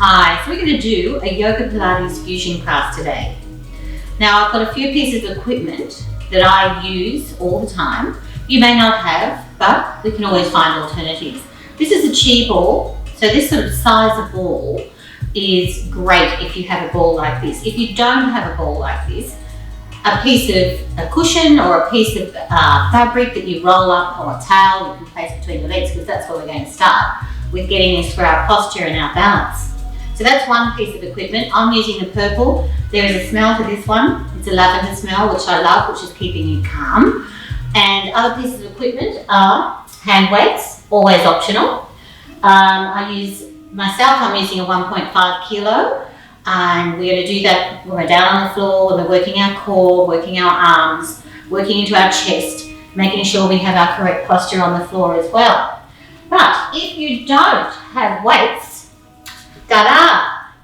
Hi, so we're going to do a Yoga Pilates Fusion class today. Now I've got a few pieces of equipment that I use all the time. You may not have, but we can always find alternatives. This is a chi ball, so this sort of size of ball is great if you have a ball like this. If you don't have a ball like this, a piece of a cushion or a piece of fabric that you roll up, or a towel you can place between your legs, because that's where we're going to start with getting this for our posture and our balance. So that's one piece of equipment. I'm using the purple. There is a smell to this one. It's a lavender smell, which I love, which is keeping you calm. And other pieces of equipment are hand weights, always optional. I'm using a 1.5 kilo. And we're going to do that when we're down on the floor, when we're working our core, working our arms, working into our chest, making sure we have our correct posture on the floor as well. But if you don't have weights,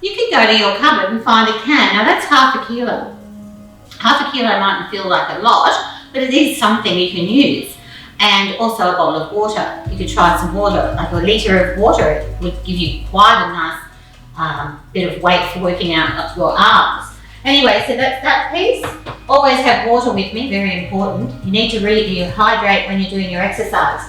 you can go to your cupboard and find a can. Now that's half a kilo. Half a kilo mightn't feel like a lot, but it is something you can use. And also a bottle of water. You could try some water, like a litre of water. It would give you quite a nice bit of weight for working out your arms. Anyway, so that's that piece. Always have water with me, very important. You need to really hydrate when you're doing your exercise.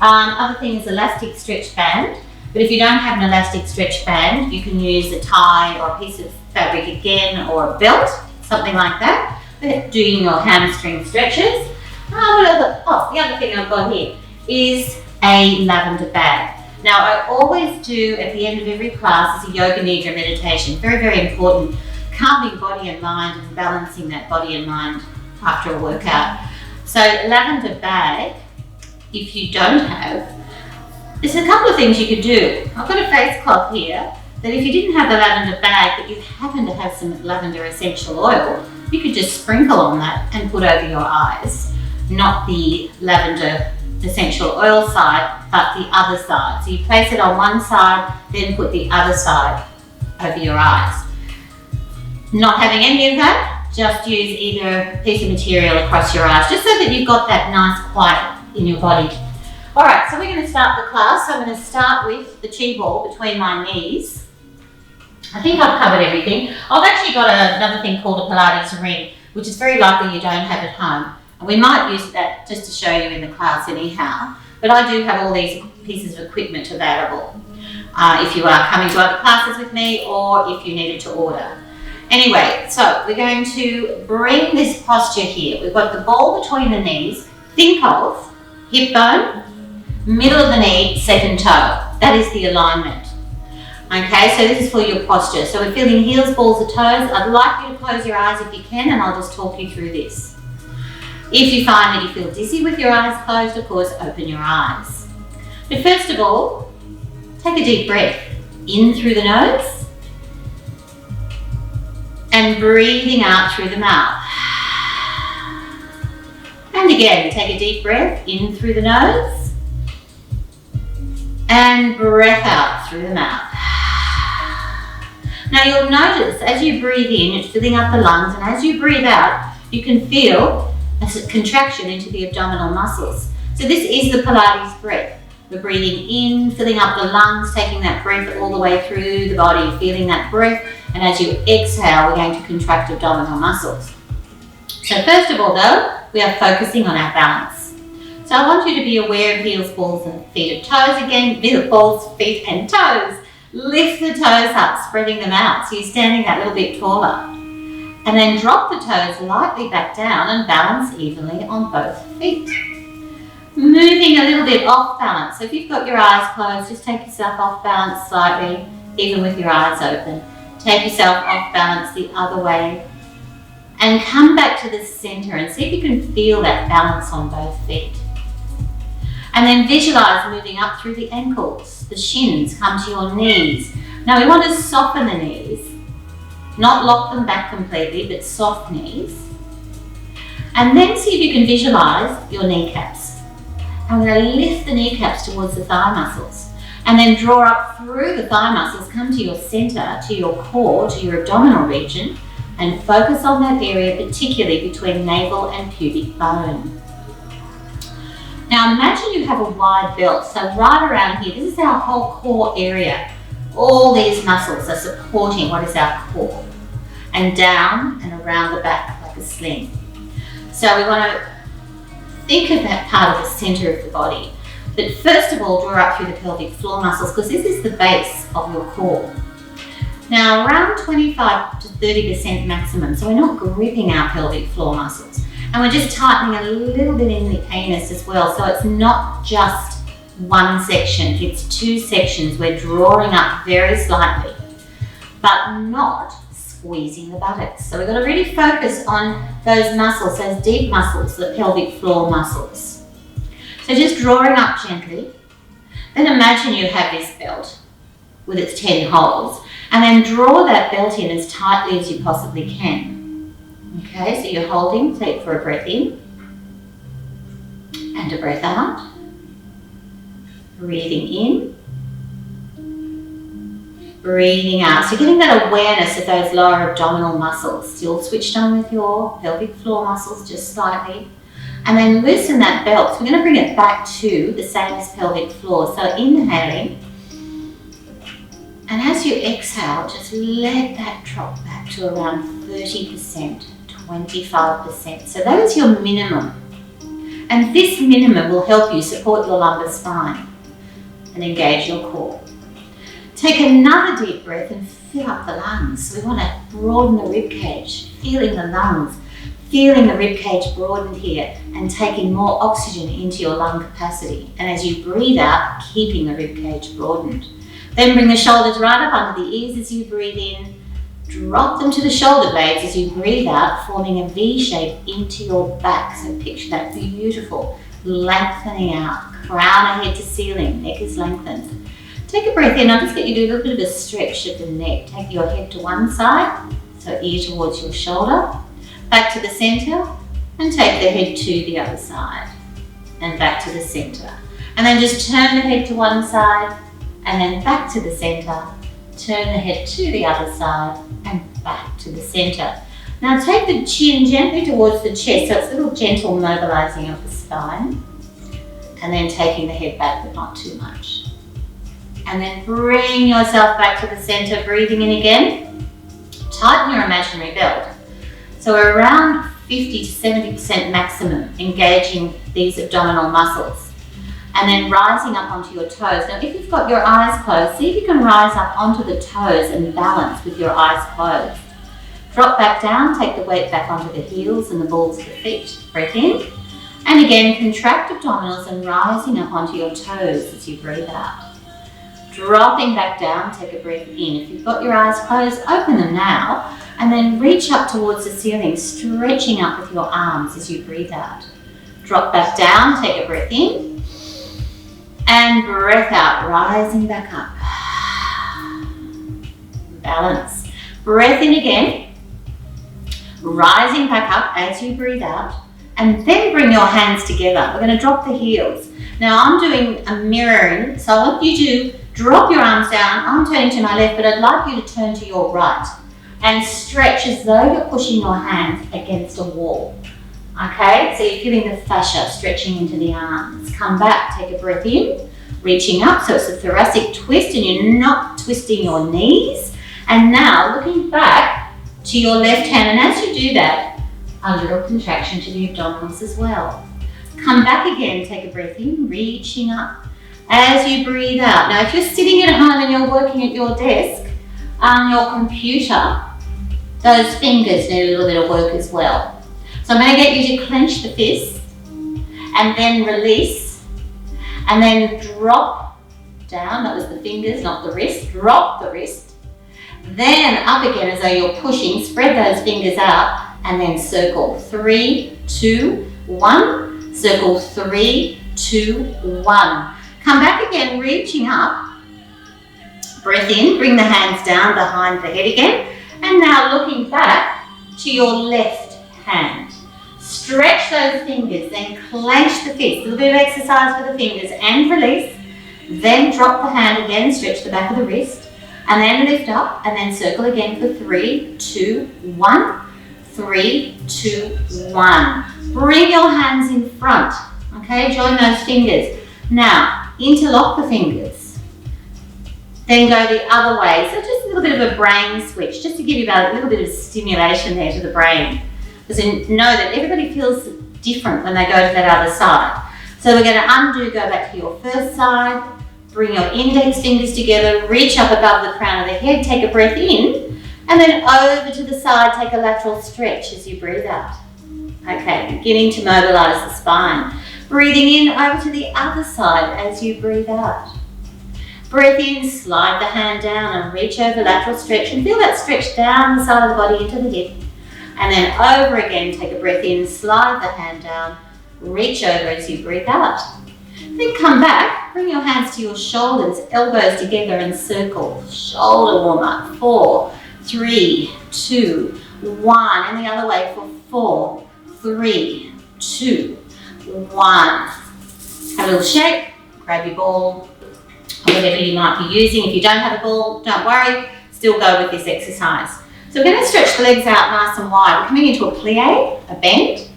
Other thing is elastic stretch band. But if you don't have an elastic stretch band, you can use a tie or a piece of fabric again, or a belt, something like that, for doing your hamstring stretches. The other thing I've got here is a lavender bag. Now I always do at the end of every class is a yoga nidra meditation. Very, very important. Calming body and mind and balancing that body and mind after a workout. So lavender bag, if you don't have, there's a couple of things you could do. I've got a face cloth here that if you didn't have the lavender bag, but you happen to have some lavender essential oil, you could just sprinkle on that and put over your eyes. Not the lavender essential oil side, but the other side. So you place it on one side, then put the other side over your eyes. Not having any of that, just use either piece of material across your eyes, just so that you've got that nice quiet in your body. All right, so we're going to start the class. So I'm going to start with the chi ball between my knees. I think I've covered everything. I've actually got another thing called a Pilates ring, which is very likely you don't have at home. And we might use that just to show you in the class anyhow. But I do have all these pieces of equipment available if you are coming to other classes with me, or if you needed to order. Anyway, so we're going to bring this posture here. We've got the ball between the knees. Think of hip bone, middle of the knee, second toe. That is the alignment. Okay, so this is for your posture. So we're feeling heels, balls, or toes. I'd like you to close your eyes if you can, and I'll just talk you through this. If you find that you feel dizzy with your eyes closed, of course, open your eyes. But first of all, take a deep breath in through the nose and breathing out through the mouth. And again, take a deep breath in through the nose and breath out through the mouth. Now you'll notice as you breathe in, it's filling up the lungs, and as you breathe out, you can feel a contraction into the abdominal muscles. So this is the Pilates breath. We're breathing in, filling up the lungs, taking that breath all the way through the body, feeling that breath, and as you exhale, we're going to contract abdominal muscles. So first of all though, we are focusing on our balance. So I want you to be aware of heels, balls, and feet, of toes again, balls, feet, and toes. Lift the toes up, spreading them out, so you're standing that little bit taller. And then drop the toes lightly back down and balance evenly on both feet. Moving a little bit off balance. So if you've got your eyes closed, just take yourself off balance slightly, even with your eyes open. Take yourself off balance the other way. And come back to the center and see if you can feel that balance on both feet. And then visualize moving up through the ankles, the shins, come to your knees. Now we want to soften the knees, not lock them back completely, but soft knees. And then see if you can visualize your kneecaps. And we're going to lift the kneecaps towards the thigh muscles. And then draw up through the thigh muscles, come to your center, to your core, to your abdominal region, and focus on that area, particularly between navel and pubic bone. Now imagine you have a wide belt, so right around here, this is our whole core area. All these muscles are supporting what is our core, and down and around the back like a sling. So we want to think of that part of the center of the body. But first of all, draw up through the pelvic floor muscles, because this is the base of your core. Now, around 25 to 30% maximum, so we're not gripping our pelvic floor muscles. And we're just tightening a little bit in the anus as well, so it's not just one section, it's two sections. We're drawing up very slightly, but not squeezing the buttocks. So we've got to really focus on those muscles, those deep muscles, the pelvic floor muscles. So just drawing up gently. Then imagine you have this belt with its 10 holes, and then draw that belt in as tightly as you possibly can. Okay, so you're holding, take for a breath in and a breath out. Breathing in, breathing out. So getting that awareness of those lower abdominal muscles, still switched on with your pelvic floor muscles just slightly. And then loosen that belt. So we're going to bring it back to the same as pelvic floor. So inhaling. And as you exhale, just let that drop back to around 30%, 25%. So that is your minimum. And this minimum will help you support your lumbar spine and engage your core. Take another deep breath and fill up the lungs. So we want to broaden the rib cage, feeling the lungs, feeling the rib cage broadened here, and taking more oxygen into your lung capacity. And as you breathe out, keeping the rib cage broadened. Then bring the shoulders right up under the ears as you breathe in. Drop them to the shoulder blades as you breathe out, forming a V shape into your back. So picture that beautiful lengthening out. Crown ahead to ceiling, neck is lengthened. Take a breath in. I'll just get you to do a little bit of a stretch of the neck. Take your head to one side, so ear towards your shoulder. Back to the center, and take the head to the other side. And back to the center. And then just turn the head to one side, and then back to the center. Turn the head to the other side, and back to the center. Now take the chin gently towards the chest, so it's a little gentle mobilizing of the spine. And then taking the head back, but not too much. And then bring yourself back to the center, breathing in again. Tighten your imaginary belt. So we're around 50 to 70% maximum, engaging these abdominal muscles. And then rising up onto your toes. Now, if you've got your eyes closed, see if you can rise up onto the toes and balance with your eyes closed. Drop back down, take the weight back onto the heels and the balls of the feet. Breath in. And again, contract abdominals and rising up onto your toes as you breathe out. Dropping back down, take a breath in. If you've got your eyes closed, open them now. And then reach up towards the ceiling, stretching up with your arms as you breathe out. Drop back down, take a breath in. And breath out, rising back up. Balance. Breath in again. Rising back up as you breathe out. And then bring your hands together. We're going to drop the heels. Now I'm doing a mirroring, so I want you to drop your arms down. I'm turning to my left, but I'd like you to turn to your right. And stretch as though you're pushing your hands against a wall. Okay, so you're feeling the fascia stretching into the arms. Come back, take a breath in, reaching up, so it's a thoracic twist and you're not twisting your knees. And now looking back to your left hand, and as you do that, a little contraction to the abdominals as well. Come back again, take a breath in, reaching up as you breathe out. Now if you're sitting at home and you're working at your desk, on your computer, those fingers need a little bit of work as well. So I'm going to get you to clench the fist and then release and then drop down. That was the fingers, not the wrist. Drop the wrist. Then up again as though you're pushing. Spread those fingers out and then circle. 3, 2, 1. Circle 3, 2, 1. Come back again, reaching up. Breath in, bring the hands down behind the head again. And now looking back to your left hand. Stretch those fingers, then clench the fist. A little bit of exercise for the fingers and release. Then drop the hand again, stretch the back of the wrist. And then lift up and then circle again for 3, 2, 1. 3, 2, 1. Bring your hands in front. Okay, join those fingers. Now, interlock the fingers. Then go the other way. So just a little bit of a brain switch, just to give you a little bit of stimulation there to the brain. Because you know that everybody feels different when they go to that other side. So we're going to undo, go back to your first side, bring your index fingers together, reach up above the crown of the head, take a breath in, and then over to the side, take a lateral stretch as you breathe out. Okay, beginning to mobilize the spine. Breathing in over to the other side as you breathe out. Breath in, slide the hand down and reach over, lateral stretch, and feel that stretch down the side of the body into the hip. And then over again, take a breath in, slide the hand down, reach over as you breathe out. Then come back, bring your hands to your shoulders, elbows together and circle. Shoulder warm up. 4, 3, 2, 1. And the other way for 4, 3, 2, 1. Have a little shake, grab your ball, or whatever you might be using. If you don't have a ball, don't worry, still go with this exercise. So we're going to stretch the legs out nice and wide. We're coming into a plie, a bend.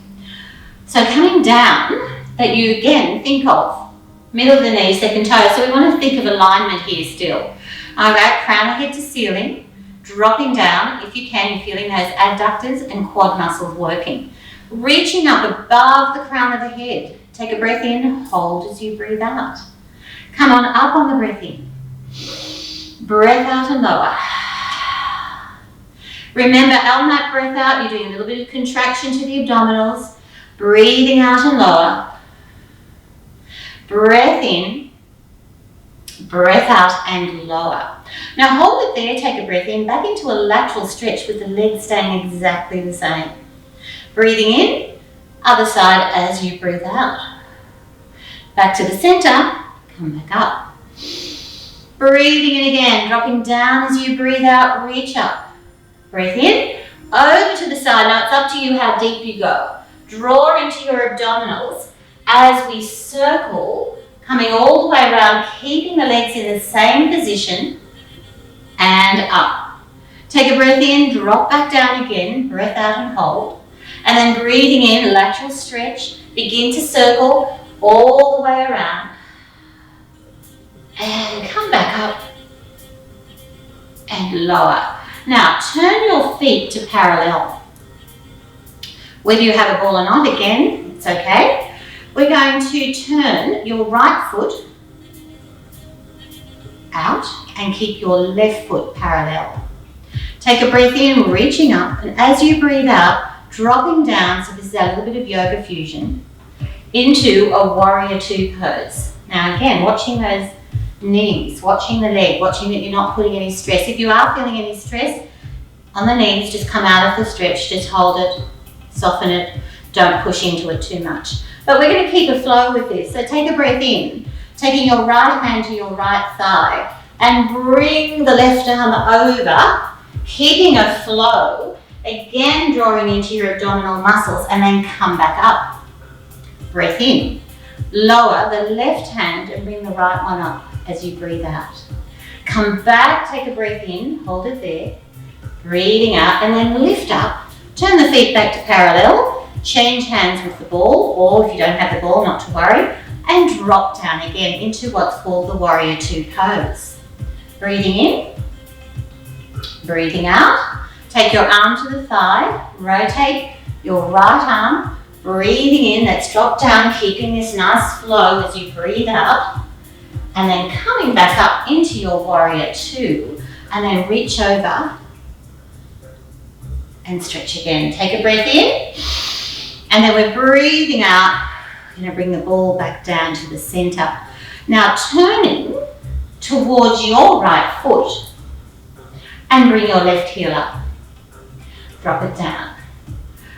So coming down, that you again think of middle of the knee, second toe. So we want to think of alignment here still. All right, crown of head to ceiling, dropping down. If you can, you're feeling those adductors and quad muscles working. Reaching up above the crown of the head. Take a breath in, hold as you breathe out. Come on up on the breath in. Breath out and lower. Remember, on that breath out, you're doing a little bit of contraction to the abdominals. Breathing out and lower. Breath in. Breath out and lower. Now hold it there, take a breath in, back into a lateral stretch with the legs staying exactly the same. Breathing in, other side as you breathe out. Back to the center, come back up. Breathing in again, dropping down as you breathe out, reach up. Breath in, over to the side. Now it's up to you how deep you go. Draw into your abdominals as we circle, coming all the way around, keeping the legs in the same position, and up. Take a breath in, drop back down again, breath out and hold. And then breathing in, lateral stretch, begin to circle all the way around. And come back up and lower. Now turn your feet to parallel. Whether you have a ball or not, again, it's okay. We're going to turn your right foot out and keep your left foot parallel. Take a breath in, reaching up, and as you breathe out, dropping down, so this is a little bit of yoga fusion, into a warrior two pose. Now again, watching those knees, watching the leg, watching that you're not putting any stress. If you are feeling any stress on the knees, just come out of the stretch, just hold it, soften it, don't push into it too much. But we're going to keep a flow with this. So take a breath in, taking your right hand to your right thigh and bring the left arm over, keeping a flow, again drawing into your abdominal muscles and then come back up. Breath in, lower the left hand and bring the right one up as you breathe out. Come back, take a breath in, hold it there, breathing out and then lift up, turn the feet back to parallel, change hands with the ball, or if you don't have the ball, not to worry, and drop down again into what's called the warrior two pose. Breathing in, breathing out, take your arm to the thigh, rotate your right arm, breathing in, let's drop down, keeping this nice flow as you breathe out, and then coming back up into your warrior two, and then reach over and stretch again. Take a breath in, and then we're breathing out. We're going to bring the ball back down to the center. Now turning towards your right foot and bring your left heel up. Drop it down.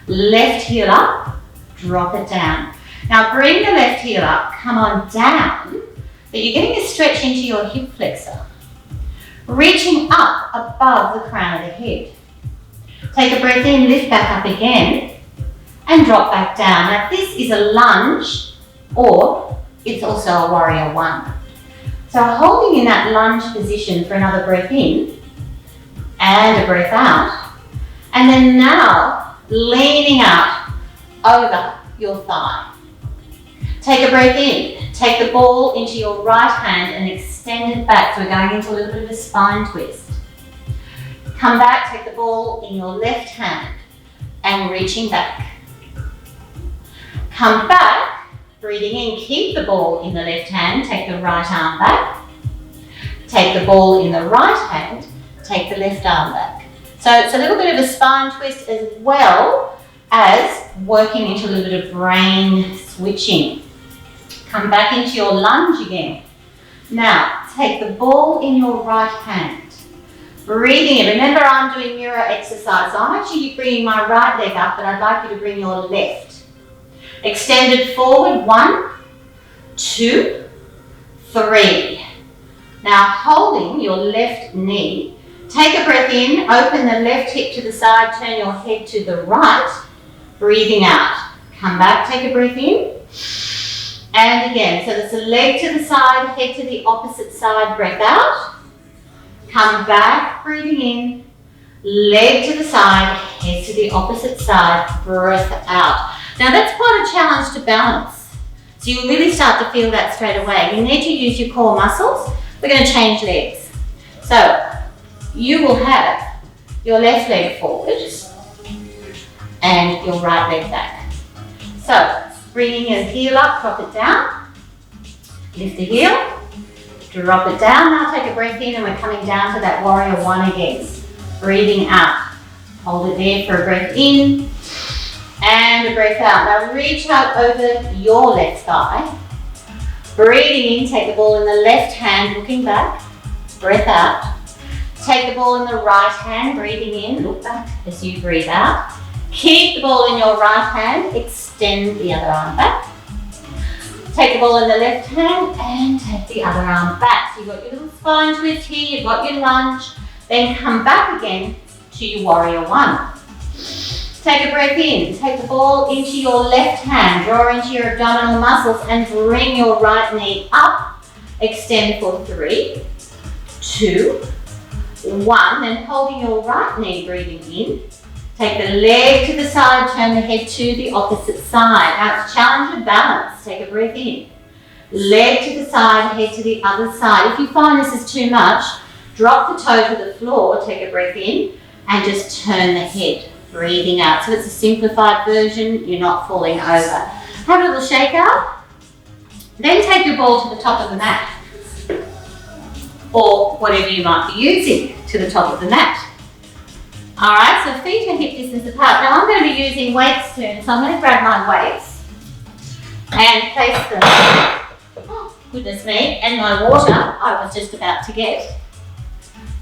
Left heel up, drop it down. Now bring the left heel up, come on down, but you're getting a stretch into your hip flexor. Reaching up above the crown of the head. Take a breath in, lift back up again, and drop back down. Now this is a lunge, or it's also a warrior one. So holding in that lunge position for another breath in, and a breath out, and then now leaning out over your thigh. Take a breath in, take the ball into your right hand and extend extend it back. So we're going into a little bit of a spine twist. Come back, take the ball in your left hand and reaching back. Come back, breathing in, keep the ball in the left hand, take the right arm back. Take the ball in the right hand, take the left arm back. So it's a little bit of a spine twist as well as working into a little bit of brain switching. Come back into your lunge again. Now, take the ball in your right hand. Breathing in. Remember, I'm doing mirror exercise. So I'm actually bringing my right leg up, but I'd like you to bring your left. Extended forward, 1, 2, 3. Now, holding your left knee, take a breath in, open the left hip to the side, turn your head to the right, breathing out. Come back, take a breath in. And again, so there's a leg to the side, head to the opposite side, breath out. Come back, breathing in, leg to the side, head to the opposite side, breath out. Now that's quite a challenge to balance. So you'll really start to feel that straight away. You need to use your core muscles. We're going to change legs. So you will have your left leg forward and your right leg back. So bringing your heel up, drop it down, lift the heel, drop it down. Now take a breath in and we're coming down to that warrior 1 again. Breathing out. Hold it there for a breath in and a breath out. Now reach out over your left thigh. Breathing in, take the ball in the left hand, looking back, breath out. Take the ball in the right hand, breathing in, look back as you breathe out. Keep the ball in your right hand, extend the other arm back. Take the ball in the left hand and take the other arm back. So you've got your little spine twist here, you've got your lunge, then come back again to your warrior 1. Take a breath in, take the ball into your left hand, draw into your abdominal muscles and bring your right knee up. Extend for 3, 2, 1. Then holding your right knee, breathing in. Take the leg to the side, turn the head to the opposite side. Now it's challenge your balance. Take a breath in. Leg to the side, head to the other side. If you find this is too much, drop the toe to the floor, take a breath in and just turn the head. Breathing out. So it's a simplified version, you're not falling over. Have a little shake out. Then take your ball to the top of the mat. Or whatever you might be using to the top of the mat. Alright, so feet are hip distance apart. Now I'm going to be using weights soon, so I'm going to grab my weights and place them, oh goodness me, and my water I was just about to get,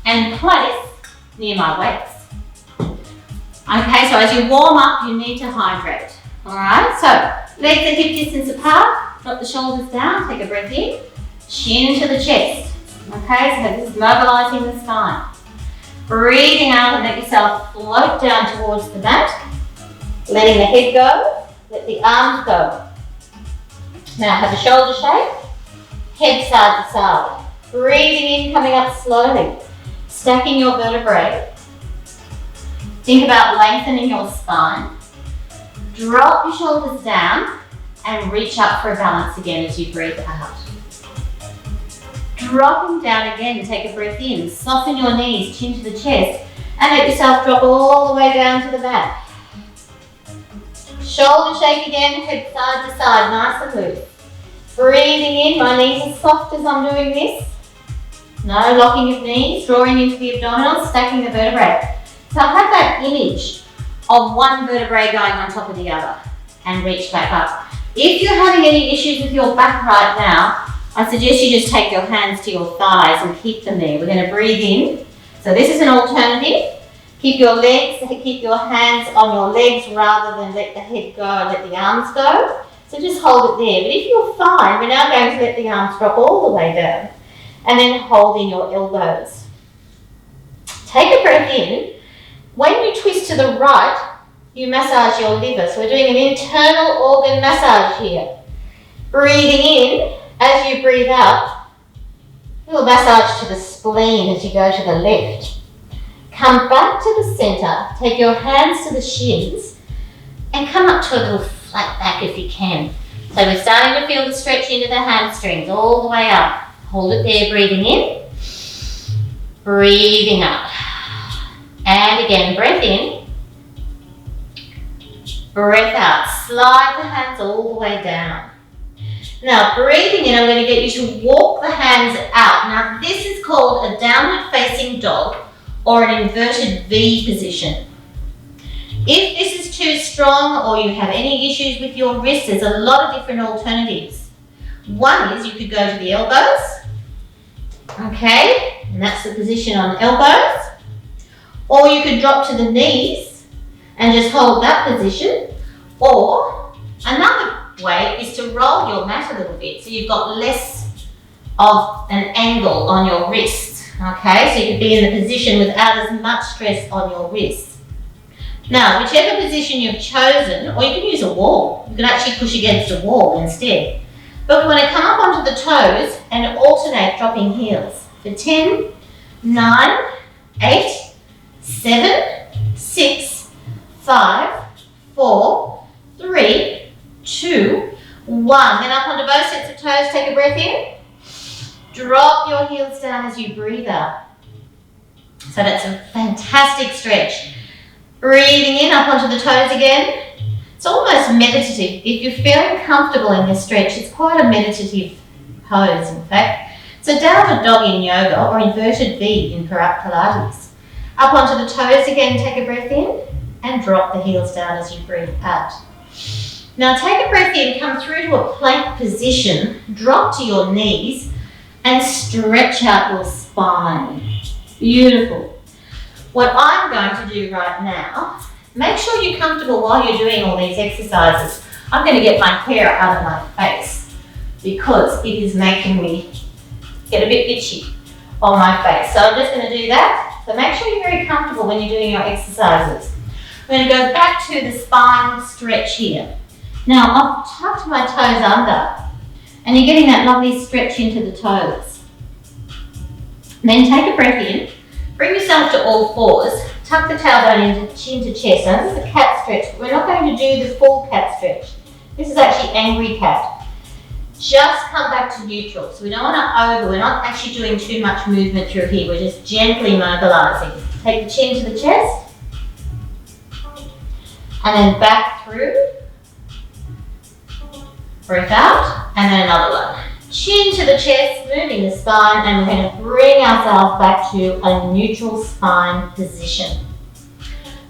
and place near my weights. Okay, so as you warm up, you need to hydrate. Alright, so legs are hip distance apart, drop the shoulders down, take a breath in, chin to the chest. Okay, so this is mobilizing the spine. Breathing out and let yourself float down towards the mat. Letting the head go, let the arms go. Now have a shoulder shake, head side to side. Breathing in, coming up slowly. Stacking your vertebrae. Think about lengthening your spine. Drop your shoulders down and reach up for a balance again as you breathe out. Dropping down again, take a breath in. Soften your knees, chin to the chest, and let yourself drop all the way down to the back. Shoulder shake again, head side to side, nice and loose. Breathing in, my knees are soft as I'm doing this. No locking of knees, drawing into the abdominals, stacking the vertebrae. So have that image of one vertebrae going on top of the other and reach back up. If you're having any issues with your back right now, I suggest you just take your hands to your thighs and keep them there. We're going to breathe in. So this is an alternative. Keep your legs, keep your hands on your legs rather than let the head go and let the arms go. So just hold it there. But if you're fine, we're now going to let the arms drop all the way down and then holding your elbows. Take a breath in. When you twist to the right, you massage your liver. So we're doing an internal organ massage here. Breathing in, as you breathe out, a little massage to the spleen as you go to the left. Come back to the center, take your hands to the shins and come up to a little flat back if you can. So we're starting to feel the stretch into the hamstrings all the way up. Hold it there, breathing in, breathing out. And again, breath in, breath out. Slide the hands all the way down. Now, breathing in, I'm going to get you to walk the hands out. Now, this is called a downward facing dog or an inverted V position. If this is too strong or you have any issues with your wrists, there's a lot of different alternatives. One is you could go to the elbows, okay, and that's the position on the elbows. Or you could drop to the knees and just hold that position. Or another way is to roll your mat a little bit so you've got less of an angle on your wrist, okay, so you could be in the position without as much stress on your wrist. Now, whichever position you've chosen, or you can use a wall, you can actually push against a wall instead. But we want to come up onto the toes and alternate dropping heels for 10, 9, 8, 7, 6, 5, 4, 3, 2, 1. Then up onto both sets of toes, take a breath in. Drop your heels down as you breathe out. So that's a fantastic stretch. Breathing in, up onto the toes again. It's almost meditative. If you're feeling comfortable in this stretch, it's quite a meditative pose, in fact. It's a downward dog in yoga or inverted V in Pilates. Up onto the toes again, take a breath in and drop the heels down as you breathe out. Now take a breath in, come through to a plank position, drop to your knees and stretch out your spine. Beautiful. What I'm going to do right now, make sure you're comfortable while you're doing all these exercises. I'm going to get my hair out of my face because it is making me get a bit itchy on my face. So I'm just going to do that. So make sure you're very comfortable when you're doing your exercises. I'm going to go back to the spine stretch here. Now I've tucked my toes under and you're getting that lovely stretch into the toes. Then take a breath in, bring yourself to all fours, tuck the tailbone into chin to chest. Now this is a cat stretch, but we're not going to do the full cat stretch. This is actually angry cat. Just come back to neutral. So we don't want to we're not actually doing too much movement through here, we're just gently mobilizing. Take the chin to the chest, and then back through. Breath out, and then another one. Chin to the chest, moving the spine, and we're going to bring ourselves back to a neutral spine position.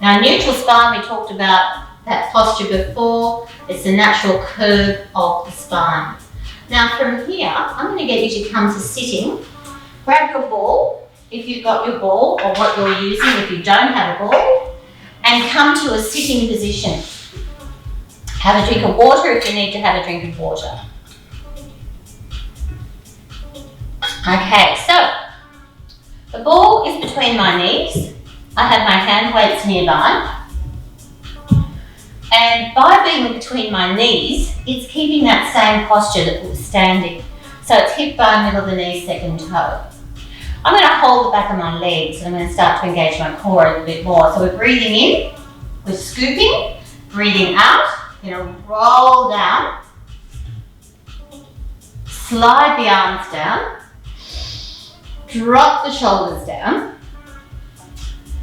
Now, neutral spine, we talked about that posture before. It's the natural curve of the spine. Now, from here, I'm going to get you to come to sitting. Grab your ball, if you've got your ball, or what you're using if you don't have a ball, and come to a sitting position. Have a drink of water if you need to have a drink of water. Okay, so the ball is between my knees. I have my hand weights nearby. And by being between my knees, it's keeping that same posture that was standing. So it's hip bone, middle of the knee, second toe. I'm going to hold the back of my legs and I'm going to start to engage my core a little bit more. So we're breathing in, we're scooping, breathing out. You're going to roll down, slide the arms down, drop the shoulders down,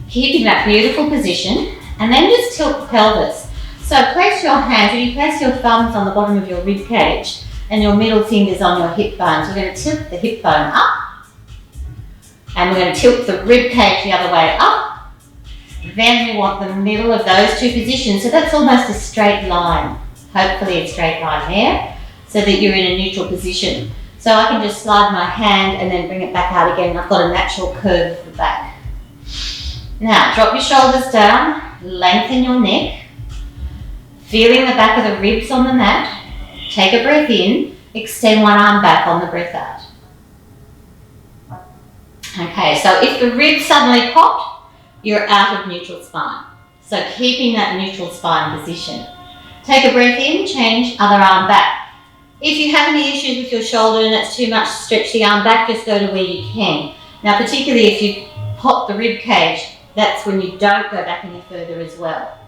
keeping that beautiful position, and then just tilt the pelvis. So place your hands, you place your thumbs on the bottom of your rib cage and your middle fingers on your hip bones. We're going to tilt the hip bone up, and we're going to tilt the rib cage the other way up. Then we want the middle of those two positions, so that's almost a straight line. Hopefully a straight line there, so that you're in a neutral position. So I can just slide my hand and then bring it back out again. I've got a natural curve at the back. Now, drop your shoulders down, lengthen your neck, feeling the back of the ribs on the mat. Take a breath in, extend one arm back on the breath out. Okay, so if the ribs suddenly popped, you're out of neutral spine. So keeping that neutral spine position. Take a breath in, change other arm back. If you have any issues with your shoulder and it's too much to stretch the arm back, just go to where you can. Now, particularly if you pop the rib cage, that's when you don't go back any further as well.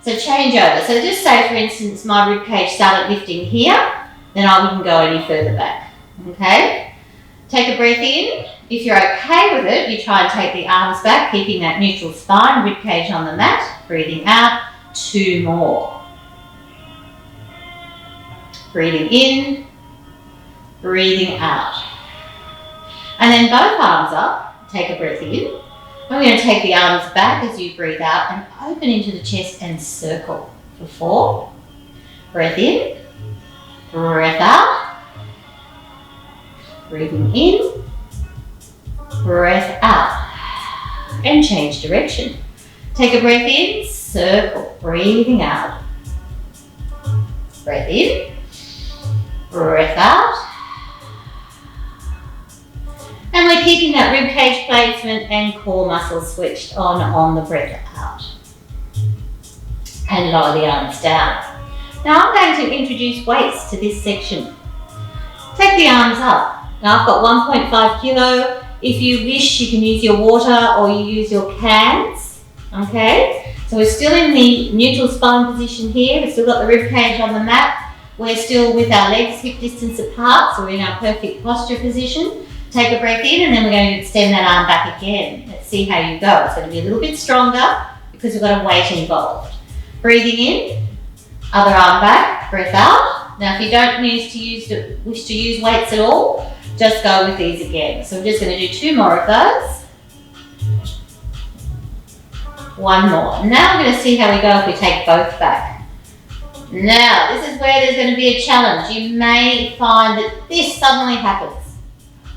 So change over. So just say, for instance, my rib cage started lifting here, then I wouldn't go any further back. Okay? Take a breath in. If you're okay with it, you try and take the arms back, keeping that neutral spine, rib cage on the mat. Breathing out. 2 more. Breathing in. Breathing out. And then both arms up. Take a breath in. We're going to take the arms back as you breathe out and open into the chest and circle for 4. Breath in. Breath out. Breathing in. Breath out. And change direction. Take a breath in. Circle. Breathing out. Breath in. Breath out. And we're keeping that rib cage placement and core muscles switched on the breath out. And lower the arms down. Now I'm going to introduce weights to this section. Take the arms up. Now I've got 1.5 kilo. If you wish, you can use your water or you use your cans. Okay? So we're still in the neutral spine position here. We've still got the rib cage on the mat. We're still with our legs hip distance apart, so we're in our perfect posture position. Take a breath in and then we're going to extend that arm back again. Let's see how you go. It's going to be a little bit stronger because we've got a weight involved. Breathing in, other arm back, breath out. Now if you don't wish to use weights at all, just go with these again. So we're just going to do 2 more of those. 1 more. Now we're going to see how we go if we take both back. Now this is where there's going to be a challenge. You may find that this suddenly happens,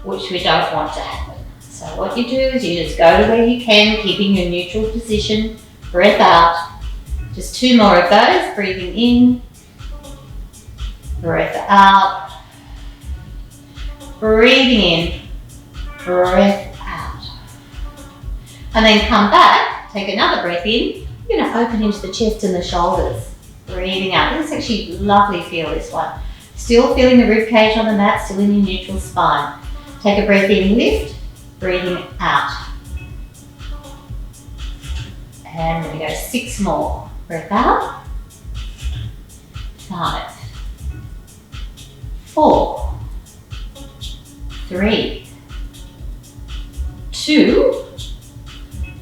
which we don't want to happen. So what you do is you just go to where you can, keeping your neutral position, breath out. Just 2 more of those, breathing in, breath out, breathing in, breath out. And then come back, take another breath in. You're going to open into the chest and the shoulders, breathing out. This is actually lovely feel, this one. Still feeling the rib cage on the mat, still in your neutral spine. Take a breath in, lift, breathing out. And then we go 6 more. Breath out. 5, 4, 3, 2,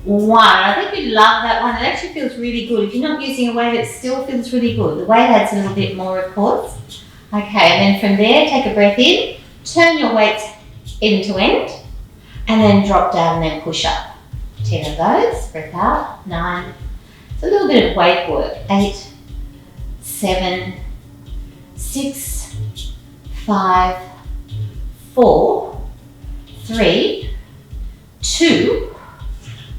1. I think you love that one. It actually feels really good. If you're not using a weight, it still feels really good. The weight adds a little bit more, of course. Okay, and then from there, take a breath in, turn your weight end to end, and then drop down and then push up. 10 of those, breath out, 9. It's a little bit of weight work. 8, 7, 6, 5, 4, 3, 2,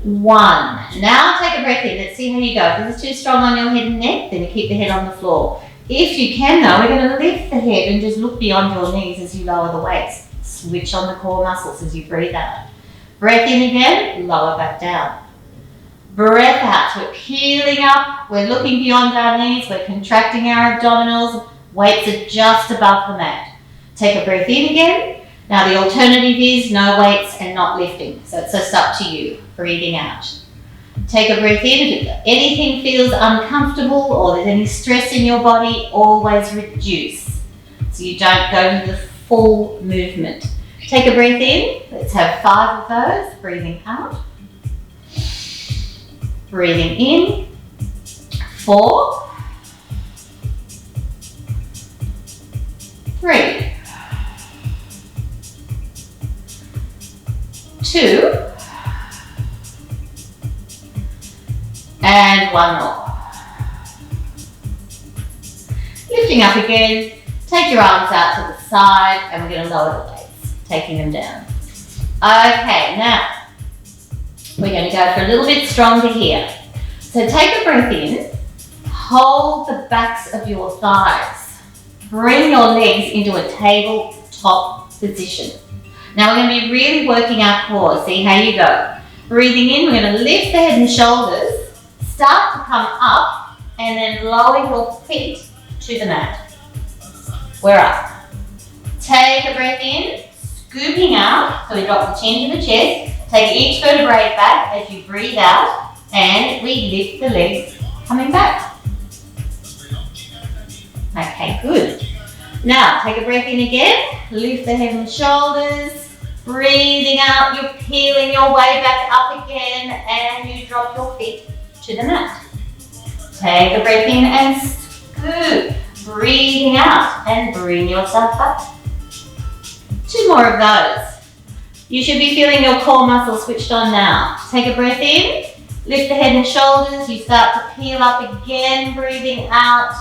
1. Now take a breath in. Let's see how you go. If this is too strong on your head and neck, then you keep the head on the floor. If you can though, we're going to lift the head and just look beyond your knees as you lower the weights. Switch on the core muscles as you breathe out. Breath in again, lower back down. Breath out, so we're peeling up, we're looking beyond our knees, we're contracting our abdominals, weights are just above the mat. Take a breath in again. Now the alternative is no weights and not lifting, so it's just up to you. Breathing out. Take a breath in. If anything feels uncomfortable or there's any stress in your body, always reduce so you don't go to the full movement. Take a breath in. Let's have 5 of those. Breathing out. Breathing in. 4, 3, 2, and 1 more. Lifting up again. Take your arms out to the side and we're going to lower the weights, taking them down. Okay, now we're going to go for a little bit stronger here. So take a breath in, hold the backs of your thighs, bring your legs into a tabletop position. Now we're going to be really working our core. See how you go. Breathing in, we're going to lift the head and shoulders, start to come up and then lower your feet to the mat. We're up. Take a breath in, scooping out, so we drop the chin to the chest. Take each vertebrae back as you breathe out, and we lift the legs coming back. Okay, good. Now, take a breath in again, lift the head and shoulders, Breathing out, you're peeling your way back up again, and you drop your feet to the mat. Take a breath in and scoop. Breathing out and bring yourself up. 2 more of those. You should be feeling your core muscles switched on now. Take a breath in, lift the head and shoulders. You start to peel up again, breathing out.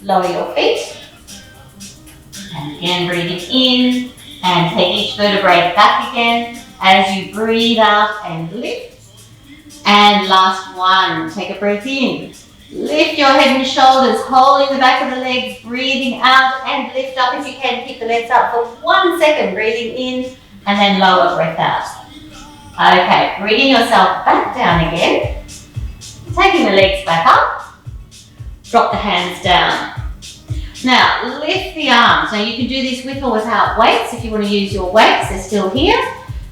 Lower your feet. And again, breathing in. And take each vertebrae back again as you breathe out and lift. And last one, take a breath in. Lift your head and shoulders, holding the back of the legs, breathing out and lift up if you can. Keep the legs up for 1 second, breathing in and then lower, breath out. Okay, bringing yourself back down again. Taking the legs back up. Drop the hands down. Now, lift the arms. Now, you can do this with or without weights. If you want to use your weights, they're still here.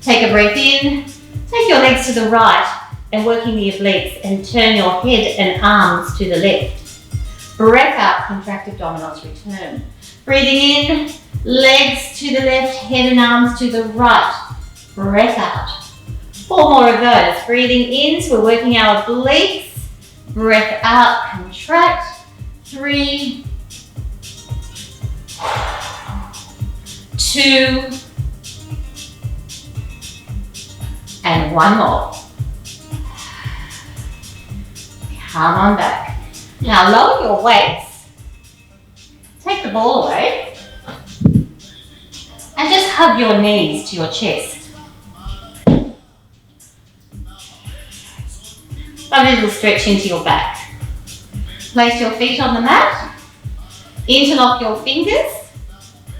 Take a breath in. Take your legs to the right and working the obliques and turn your head and arms to the left. Breath out, contract abdominals, return. Breathing in, legs to the left, head and arms to the right. Breath out. 4 more of those. Breathing in, so we're working our obliques. Breath out, contract. 3, 2, and 1 more. Come on back. Now lower your weights. Take the ball away. And just hug your knees to your chest. A little stretch into your back. Place your feet on the mat. Interlock your fingers.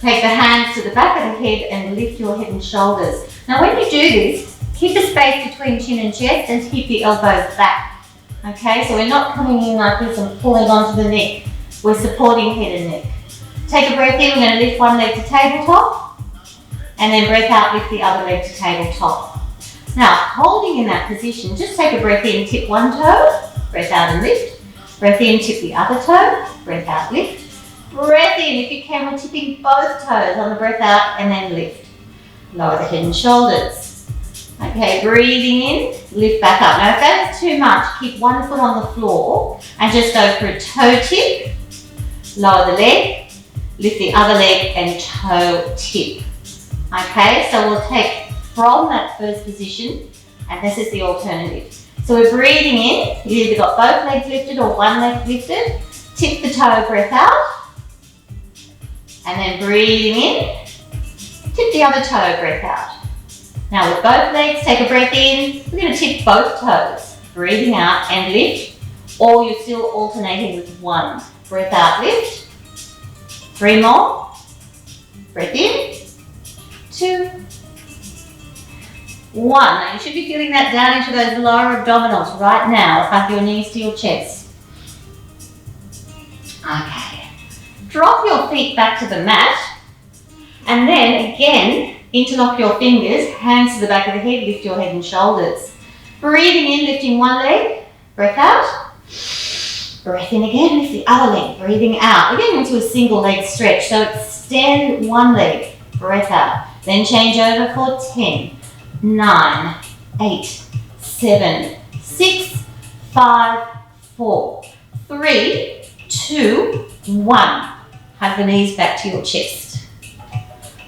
Take the hands to the back of the head and lift your head and shoulders. Now when you do this, keep a space between chin and chest and keep the elbows back. Okay, so we're not coming in like this and pulling onto the neck. We're supporting head and neck. Take a breath in, we're going to lift one leg to tabletop. And then breath out, lift the other leg to tabletop. Now, holding in that position, just take a breath in, tip one toe, breath out and lift. Breath in, tip the other toe, breath out, lift. Breath in, if you can, we're tipping both toes on the breath out and then lift. Lower the head and shoulders. Okay, breathing in, lift back up. Now if that's too much, keep one foot on the floor and just go for a toe tip. Lower the leg, lift the other leg and toe tip. Okay, so we'll take from that first position, and this is the alternative. So we're breathing in, you either got both legs lifted or one leg lifted. Tip the toe, breath out. And then breathing in, tip the other toe, breath out. Now with both legs, take a breath in. We're going to tip both toes, breathing out and lift, or you're still alternating with one. Breath out, lift. 3 more. Breath in. 2, 1. Now you should be feeling that down into those lower abdominals right now. Hug your knees to your chest. Okay. Drop your feet back to the mat. And then again, interlock your fingers, hands to the back of the head, lift your head and shoulders. Breathing in, lifting one leg, breath out. Breath in again, lift the other leg, breathing out. We're getting into a single leg stretch, so extend one leg, breath out. Then change over for 10, 9, 8, 7, 6, 5, 4, 3, 2, 1. Hug the knees back to your chest.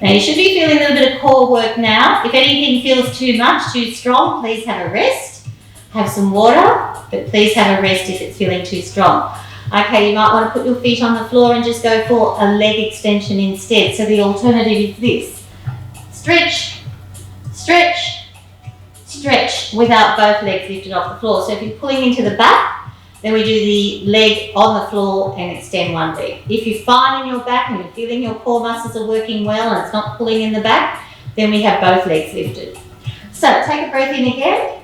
Now you should be feeling a little bit of core work now. If anything feels too much, too strong, please have a rest. Have some water, but please have a rest if it's feeling too strong. Okay, you might want to put your feet on the floor and just go for a leg extension instead. So the alternative is this. Stretch, stretch, stretch without both legs lifted off the floor. So if you're pulling into the back, then we do the leg on the floor and extend one leg. If you're fine in your back and you're feeling your core muscles are working well and it's not pulling in the back, then we have both legs lifted. So take a breath in again.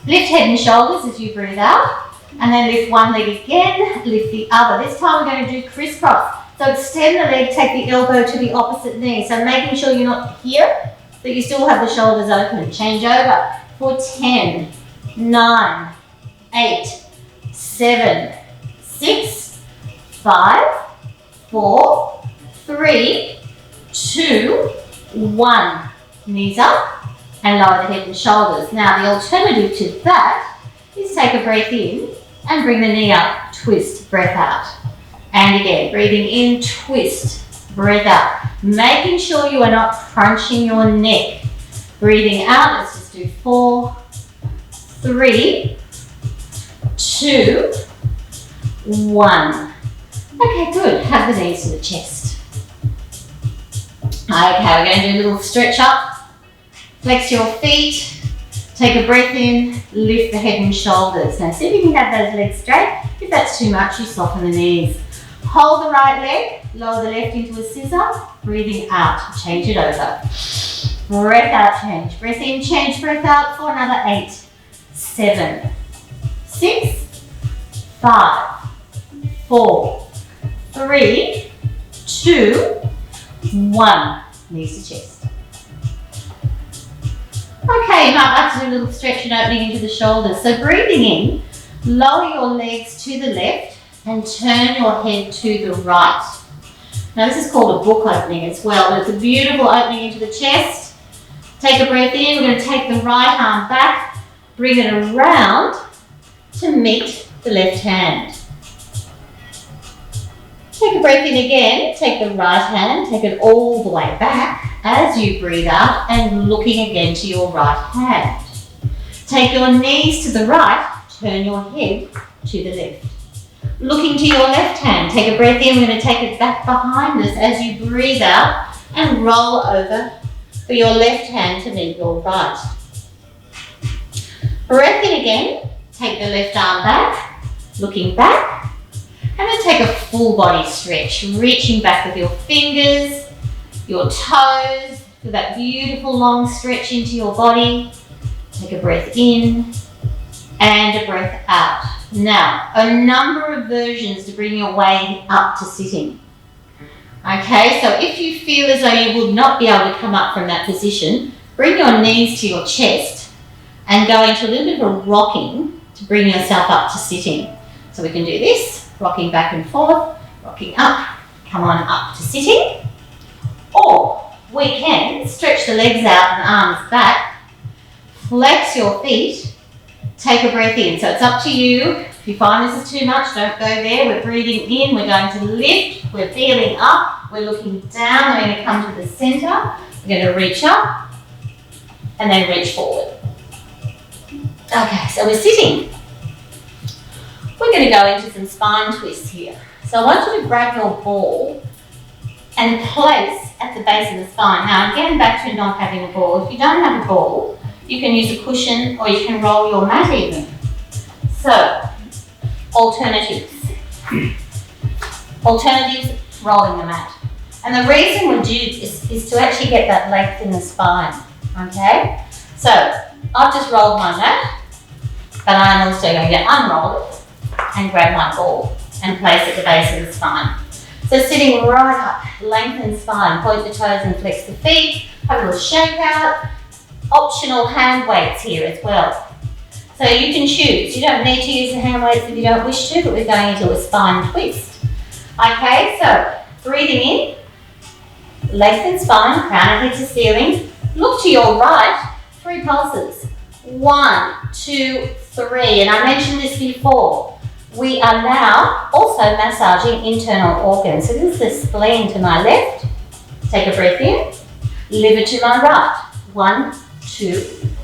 Lift head and shoulders as you breathe out. And then lift one leg again, lift the other. This time we're going to do crisscross. So extend the leg, take the elbow to the opposite knee. So making sure you're not here, that you still have the shoulders open. Change over for 10, 9, 8, 7, 6, 5, 4, 3, 2, 1. knees up, and lower the head and shoulders. Now the alternative to that is take a breath in and bring the knee up, twist, breath out. And again, breathing in, twist, breath out. Making sure you are not crunching your neck. Breathing out, let's just do 4, 3, 2, 1. Okay, good. Hug the knees to the chest. Okay, we're going to do a little stretch up. Flex your feet. Take a breath in. Lift the head and shoulders. Now see if you can have those legs straight. If that's too much, you soften the knees. Hold the right leg. Lower the left into a scissor. Breathing out. Change it over. Breath out, change. Breath in, change. Breath out for another 8, 7, 6, 5, 4, 3, 2, 1. Knees to chest. Okay, you might like to do a little stretch and opening into the shoulders. So breathing in, lower your legs to the left and turn your head to the right. Now this is called a book opening as well, but it's a beautiful opening into the chest. Take a breath in, we're going to take the right arm back, bring it around to meet the left hand. Take a breath in again, take the right hand, take it all the way back as you breathe out and looking again to your right hand. Take your knees to the right, turn your head to the left. Looking to your left hand, take a breath in, we're going to take it back behind us as you breathe out and roll over for your left hand to meet your right. Breath in again, take the left arm back, looking back, and then take a full body stretch, reaching back with your fingers, your toes, feel that beautiful long stretch into your body. Take a breath in and a breath out. Now, a number of versions to bring your way up to sitting. Okay, so if you feel as though you would not be able to come up from that position, bring your knees to your chest and go into a little bit of a rocking to bring yourself up to sitting. So we can do this, rocking back and forth, rocking up, come on up to sitting. Or we can stretch the legs out and arms back, flex your feet, take a breath in. So it's up to you. If you find this is too much, don't go there. We're breathing in, we're going to lift, we're feeling up, we're looking down, we're going to come to the center, we're going to reach up and then reach forward. Okay, so we're sitting. We're going to go into some spine twists here. So I want you to grab your ball and place at the base of the spine. Now again, back to not having a ball. If you don't have a ball, you can use a cushion or you can roll your mat even. So, alternatives. Alternatives, rolling the mat. And the reason we do this is to actually get that length in the spine, okay? So, I've just rolled my mat, but I'm also going to unroll it and grab my ball and place it at the base of the spine. So sitting right up, lengthen spine, point the toes and flex the feet, have a little shake out. Optional hand weights here as well. So you can choose. You don't need to use the hand weights if you don't wish to, but we're going into a spine twist. Okay, so breathing in, lengthen spine, crown of head to ceiling. Look to your right, 3 pulses. 1, 2, 3. And I mentioned this before. We are now also massaging internal organs. So this is the spleen to my left. Take a breath in. Liver to my right. 1, 2,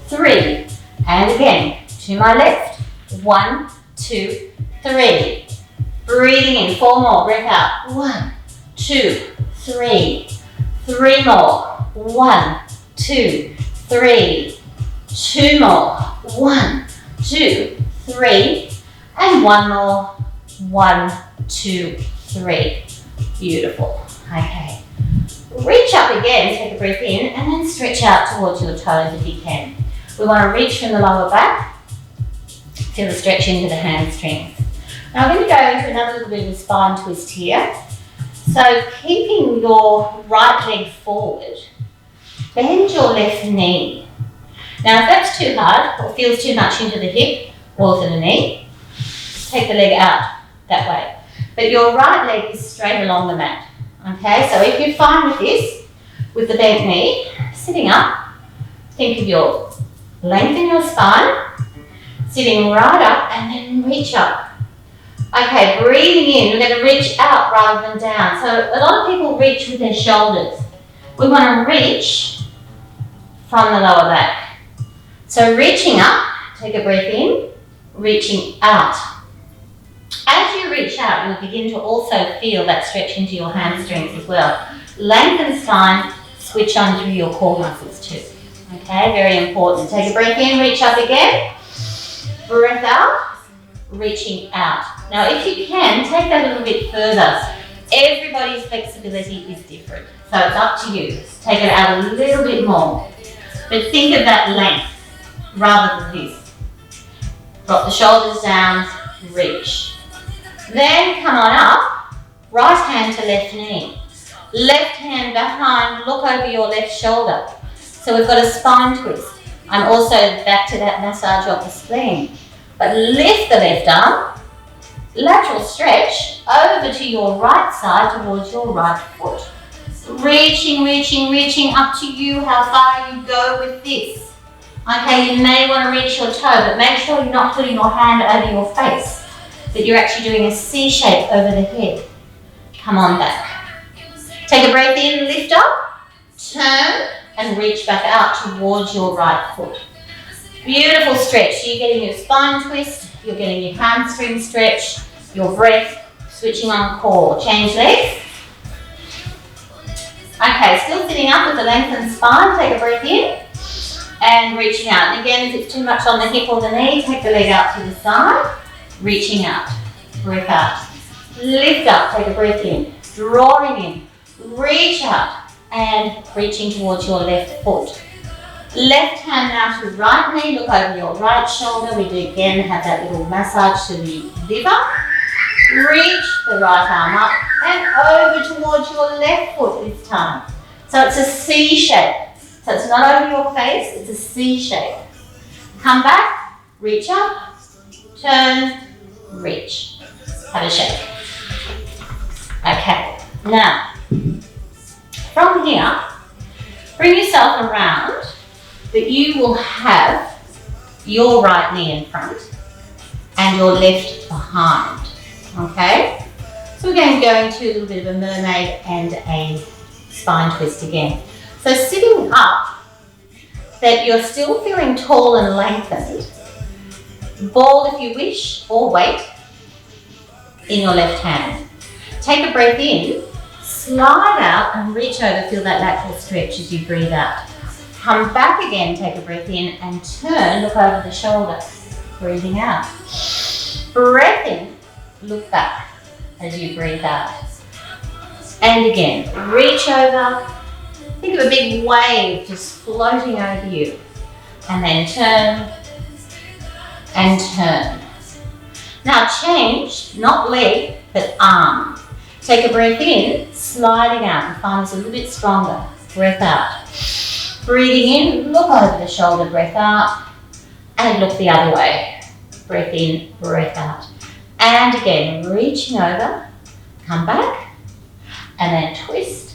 3. And again, to my left. 1, 2, 3. Breathing in. 4 more. Breath out. 1, 2, 3. 3 more. 1, 2, 3. 2 more. 1, 2, 3. And 1 more. 1, 2, 3. Beautiful. Okay. Reach up again, take a breath in, and then stretch out towards your toes if you can. We want to reach from the lower back, feel the stretch into the hamstrings. Now I'm going to go into another little bit of a spine twist here. So keeping your right leg forward, bend your left knee. Now if that's too hard or feels too much into the hip or to the knee, take the leg out that way. But your right leg is straight along the mat. Okay, so if you're fine with this, with the bent knee, sitting up, Think of your length in your spine, sitting right up, and then reach up. Okay, breathing in, we're going to reach out rather than down. So a lot of people reach with their shoulders. We want to reach from the lower back. So reaching up, take a breath in, reaching out. As you reach out, you'll begin to also feel that stretch into your hamstrings as well. Lengthen spine, switch on through your core muscles too. Okay, very important. Take a breath in, reach up again. Breath out, reaching out. Now if you can, take that a little bit further. Everybody's flexibility is different, so it's up to you. Take it out a little bit more. But think of that length rather than this. Drop the shoulders down, reach. Then come on up, right hand to left knee. Left hand behind, look over your left shoulder. So we've got a spine twist. I'm also back to that massage of the spleen. But lift the left arm, lateral stretch, over to your right side towards your right foot. Reaching, reaching, reaching, up to you how far you go with this. Okay, you may want to reach your toe, but make sure you're not putting your hand over your face, that you're actually doing a C shape over the head. Come on back. Take a breath in, lift up, turn, and reach back out towards your right foot. Beautiful stretch. So you're getting your spine twist, you're getting your hamstring stretch, your breath, switching on core. Change legs. Okay, still sitting up with the lengthened spine. Take a breath in and reaching out. And again, if it's too much on the hip or the knee, take the leg out to the side, reaching out. Breath out. Lift up, take a breath in, drawing in, reach out and reaching towards your left foot. Left hand now to right knee, look over your right shoulder. We do again have that little massage to the liver. Reach the right arm up and over towards your left foot this time. So it's a C shape. So it's not over your face, it's a C shape. Come back, reach up, turn, reach. Have a shake. Okay, now from here, bring yourself around, that you will have your right knee in front and your left behind, okay? So we're going to go into a little bit of a mermaid and a spine twist again. So sitting up, that you're still feeling tall and lengthened, ball if you wish, or weight in your left hand. Take a breath in, slide out and reach over, feel that lateral stretch as you breathe out. Come back again, take a breath in and turn, look over the shoulder, breathing out. Breath in, look back as you breathe out. And again, reach over, think of a big wave just floating over you. And then turn and turn. Now change, not leg, but arm. Take a breath in, sliding out and find this a little bit stronger. Breath out. Breathing in, look over the shoulder, breath out, and look the other way. Breath in, breath out. And again, reaching over, come back, and then twist,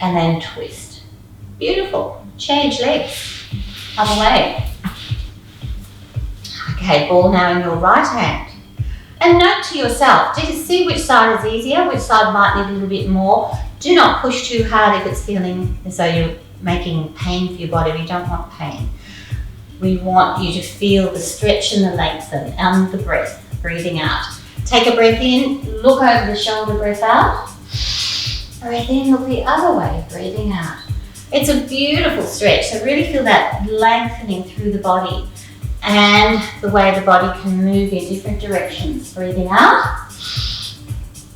and then twist. Beautiful. Change legs. Other way. Okay, ball now in your right hand. And note to yourself, just see which side is easier, which side might need a little bit more. Do not push too hard if it's feeling as though you're making pain for your body. We don't want pain. We want you to feel the stretch and the lengthen and the breath, breathing out. Take a breath in, look over the shoulder, breath out. Breath in, look the other way, breathing out. It's a beautiful stretch, so really feel that lengthening through the body and the way the body can move in different directions. Breathing out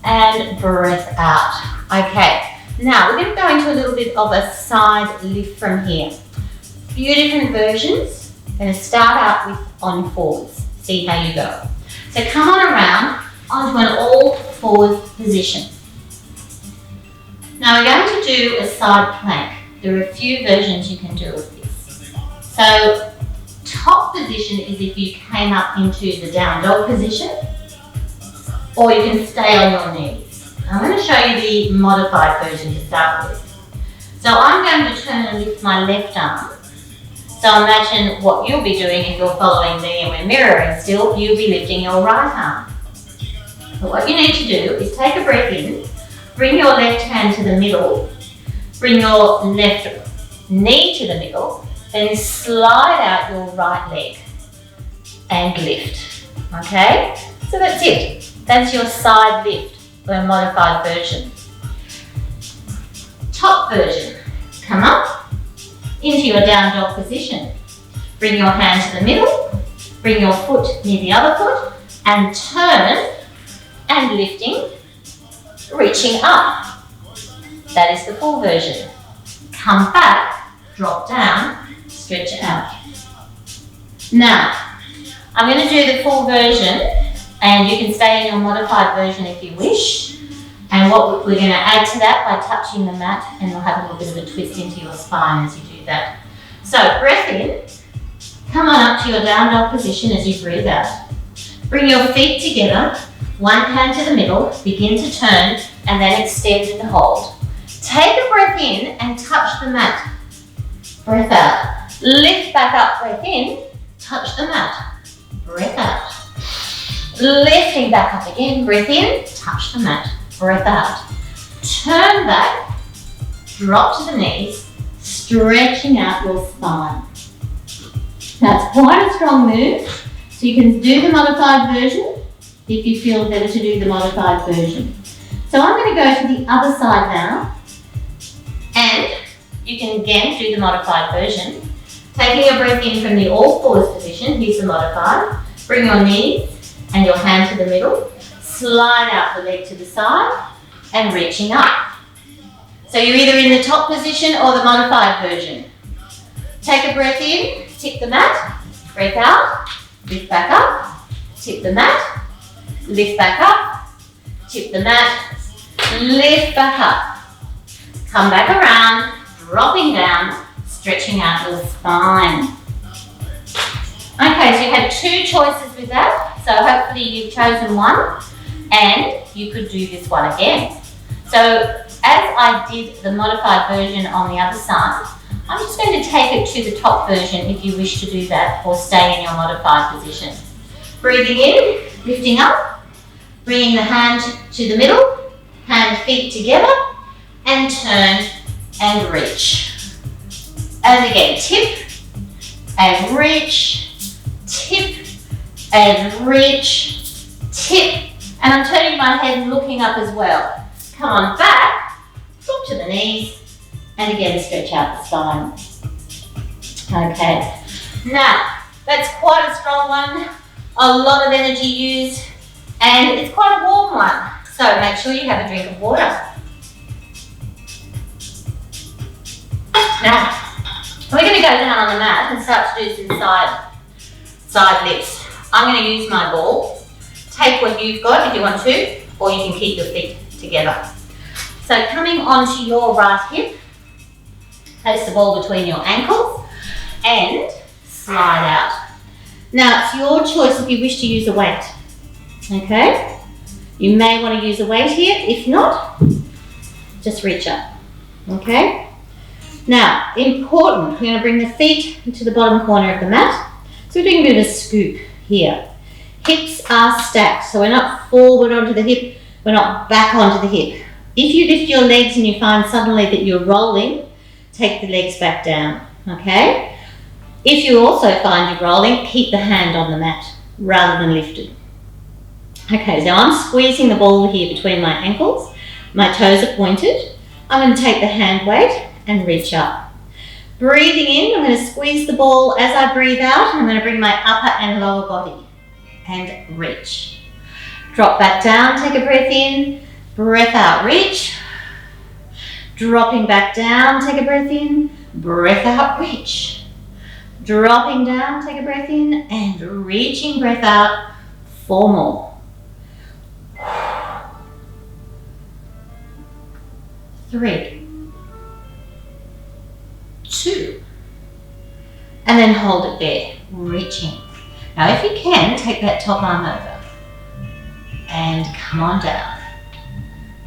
and breath out. Okay. Now, we're going to go into a little bit of a side lift from here. A few different versions. I'm going to start out with on fours. See how you go. So come on around onto an all fours position. Now we're going to do a side plank. There are a few versions you can do of this. So top position is if you came up into the down dog position, or you can stay on your knees. I'm going to show you the modified version to start with. So I'm going to turn and lift my left arm So imagine what you'll be doing if you're following me and we're mirroring still. You'll be lifting your right arm. So what you need to do is take a breath in, bring your left hand to the middle, bring your left knee to the middle, then slide out your right leg and lift. Okay? So that's it. That's your side lift or a modified version. Top version. Come up into your down dog position. Bring your hand to the middle, bring your foot near the other foot and turn and lifting, reaching up. That is the full version. Come back, drop down, stretch out. Now, I'm going to do the full version and you can stay in your modified version if you wish. And what we're going to add to that by touching the mat, and you'll have a little bit of a twist into your spine as you do that. So breath in, come on up to your down dog position as you breathe out. Bring your feet together, one hand to the middle, begin to turn and then extend and hold. Take a breath in and touch the mat. Breath out. Lift back up, breath in, touch the mat. Breath out. Lifting back up again, breath in, touch the mat. Breath out. Turn back, drop to the knees, stretching out your spine. That's quite a strong move, so you can do the modified version if you feel better to do the modified version. So I'm going to go to the other side now, and you can again do the modified version. Taking a breath in from the all fours position, here's the modified. Bring your knees and your hand to the middle. Slide out the leg to the side and reaching up. So you're either in the top position or the modified version. Take a breath in, tip the mat, breath out, lift back up, tip the mat, lift back up, tip the mat, lift back up. Come back around, dropping down, stretching out your spine. Okay, so you had two choices with that. So hopefully you've chosen one. And you could do this one again. So as I did the modified version on the other side, I'm just going to take it to the top version if you wish to do that, or stay in your modified position. Breathing in, lifting up, bringing the hand to the middle, hand feet together, and turn and reach. And again, tip and reach, tip and reach, tip. And I'm turning my head and looking up as well. Come on back, drop to the knees, and again stretch out the spine. Okay, now that's quite a strong one, a lot of energy used, and it's quite a warm one. So make sure you have a drink of water. Now, we're going to go down on the mat and start to do some side lifts. I'm going to use my ball. Take what you've got if you want to, or you can keep your feet together. So coming onto your right hip, place the ball between your ankles and slide out. Now it's your choice if you wish to use a weight. Okay? You may want to use a weight here. If not, just reach up. Okay? Now, important, we're going to bring the feet to the bottom corner of the mat. So we're doing a bit of a scoop here. Hips are stacked, so we're not forward onto the hip, we're not back onto the hip. If you lift your legs and you find suddenly that you're rolling, take the legs back down, okay? If you also find you're rolling, keep the hand on the mat rather than lifted. Okay, so I'm squeezing the ball here between my ankles, my toes are pointed. I'm going to take the hand weight and reach up. Breathing in, I'm going to squeeze the ball as I breathe out. I'm going to bring my upper and lower body and reach. Drop back down, take a breath in, breath out, reach. Dropping back down, take a breath in, breath out, reach. Dropping down, take a breath in, and reaching, breath out, 4 more. 3, 2, and then hold it there, reaching. Now if you can, take that top arm over and come on down.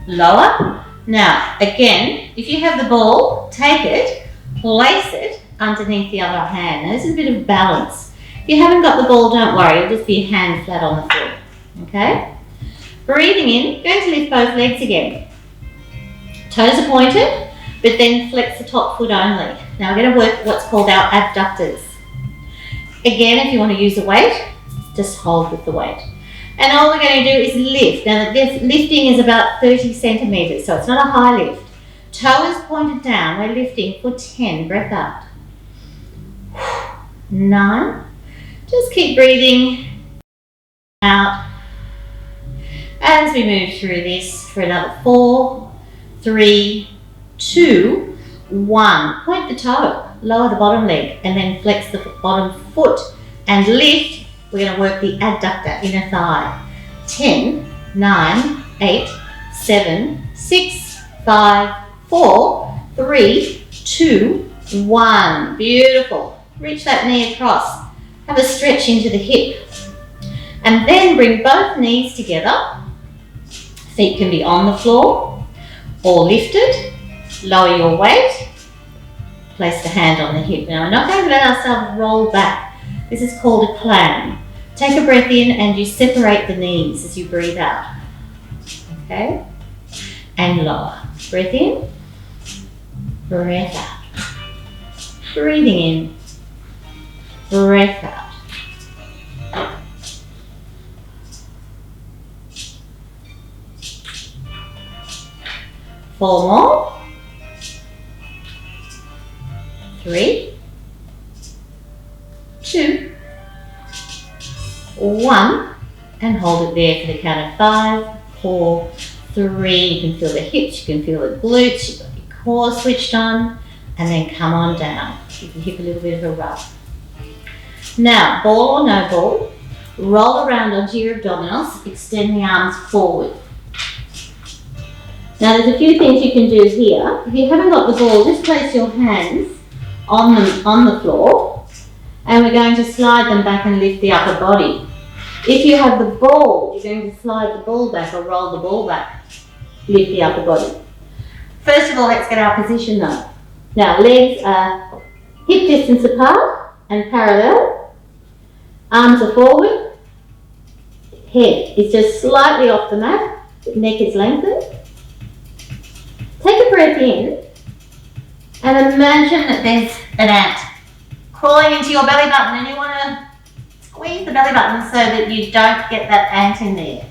Lower. Now again, if you have the ball, take it, place it underneath the other hand. Now, this is a bit of balance. If you haven't got the ball, don't worry, it'll just be a hand flat on the floor. Okay? Breathing in, going to lift both legs again. Toes are pointed, but then flex the top foot only. Now we're going to work what's called our abductors. Again, if you want to use a weight, just hold with the weight. And all we're going to do is lift. Now this lifting is about 30 centimeters, so it's not a high lift. Toes pointed down, we're lifting for 10, breath out. 9, just keep breathing out. As we move through this for another 4, 3, 2, 1. Point the toe, lower the bottom leg, and then flex the bottom foot and lift. We're going to work the adductor, inner thigh. 10, 9, 8, 7, 6, 5, 4, 3, 2, 1. Beautiful. Reach that knee across. Have a stretch into the hip. And then bring both knees together. Feet can be on the floor or lifted. Lower your weight. Place the hand on the hip. Now we're not going to let ourselves roll back. This is called a clam. Take a breath in and you separate the knees as you breathe out. Okay? And lower. Breath in. Breath out. Breathing in. Breath out. Four more. 3, 2, 1, and hold it there for the count of 5, 4, 3. You can feel the hips, you can feel the glutes, you've got your core switched on, and then come on down. Give your hip a little bit of a rub. Now, ball or no ball, roll around onto your abdominals, extend the arms forward. Now there's a few things you can do here. If you haven't got the ball, just place your hands on the floor, and we're going to slide them back and lift the upper body. If you have the ball, you're going to slide the ball back or roll the ball back, lift the upper body. First of all, let's get our position though. Now legs are hip distance apart and parallel, arms are forward, head is just slightly off the mat, neck is lengthened. Take a breath in and imagine that there's an ant crawling into your belly button, and you want to squeeze the belly button so that you don't get that ant in there.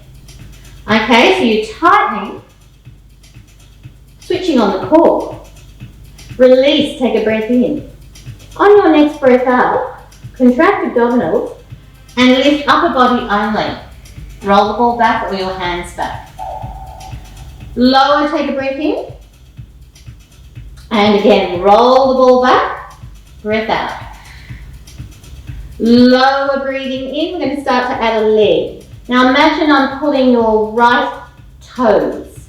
Okay, so you're tightening, switching on the core. Release, take a breath in. On your next breath out, contract abdominals and lift upper body only. Roll the ball back or your hands back. Lower, take a breath in. And again, roll the ball back, breath out. Lower, breathing in. We're going to start to add a leg. Now imagine I'm pulling your right toes.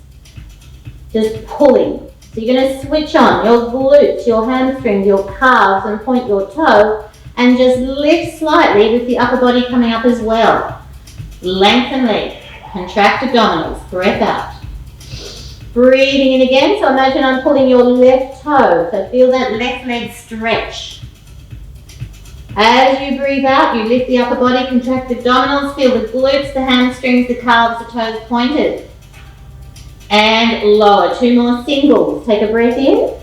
Just pulling. So you're going to switch on your glutes, your hamstrings, your calves, and point your toe and just lift slightly with the upper body coming up as well. Lengthen leg, contract abdominals, breath out. Breathing in again, so imagine I'm pulling your left toe, so feel that left leg stretch. As you breathe out, you lift the upper body, contract abdominals, feel the glutes, the hamstrings, the calves, the toes pointed. And lower, 2 more singles. Take a breath in.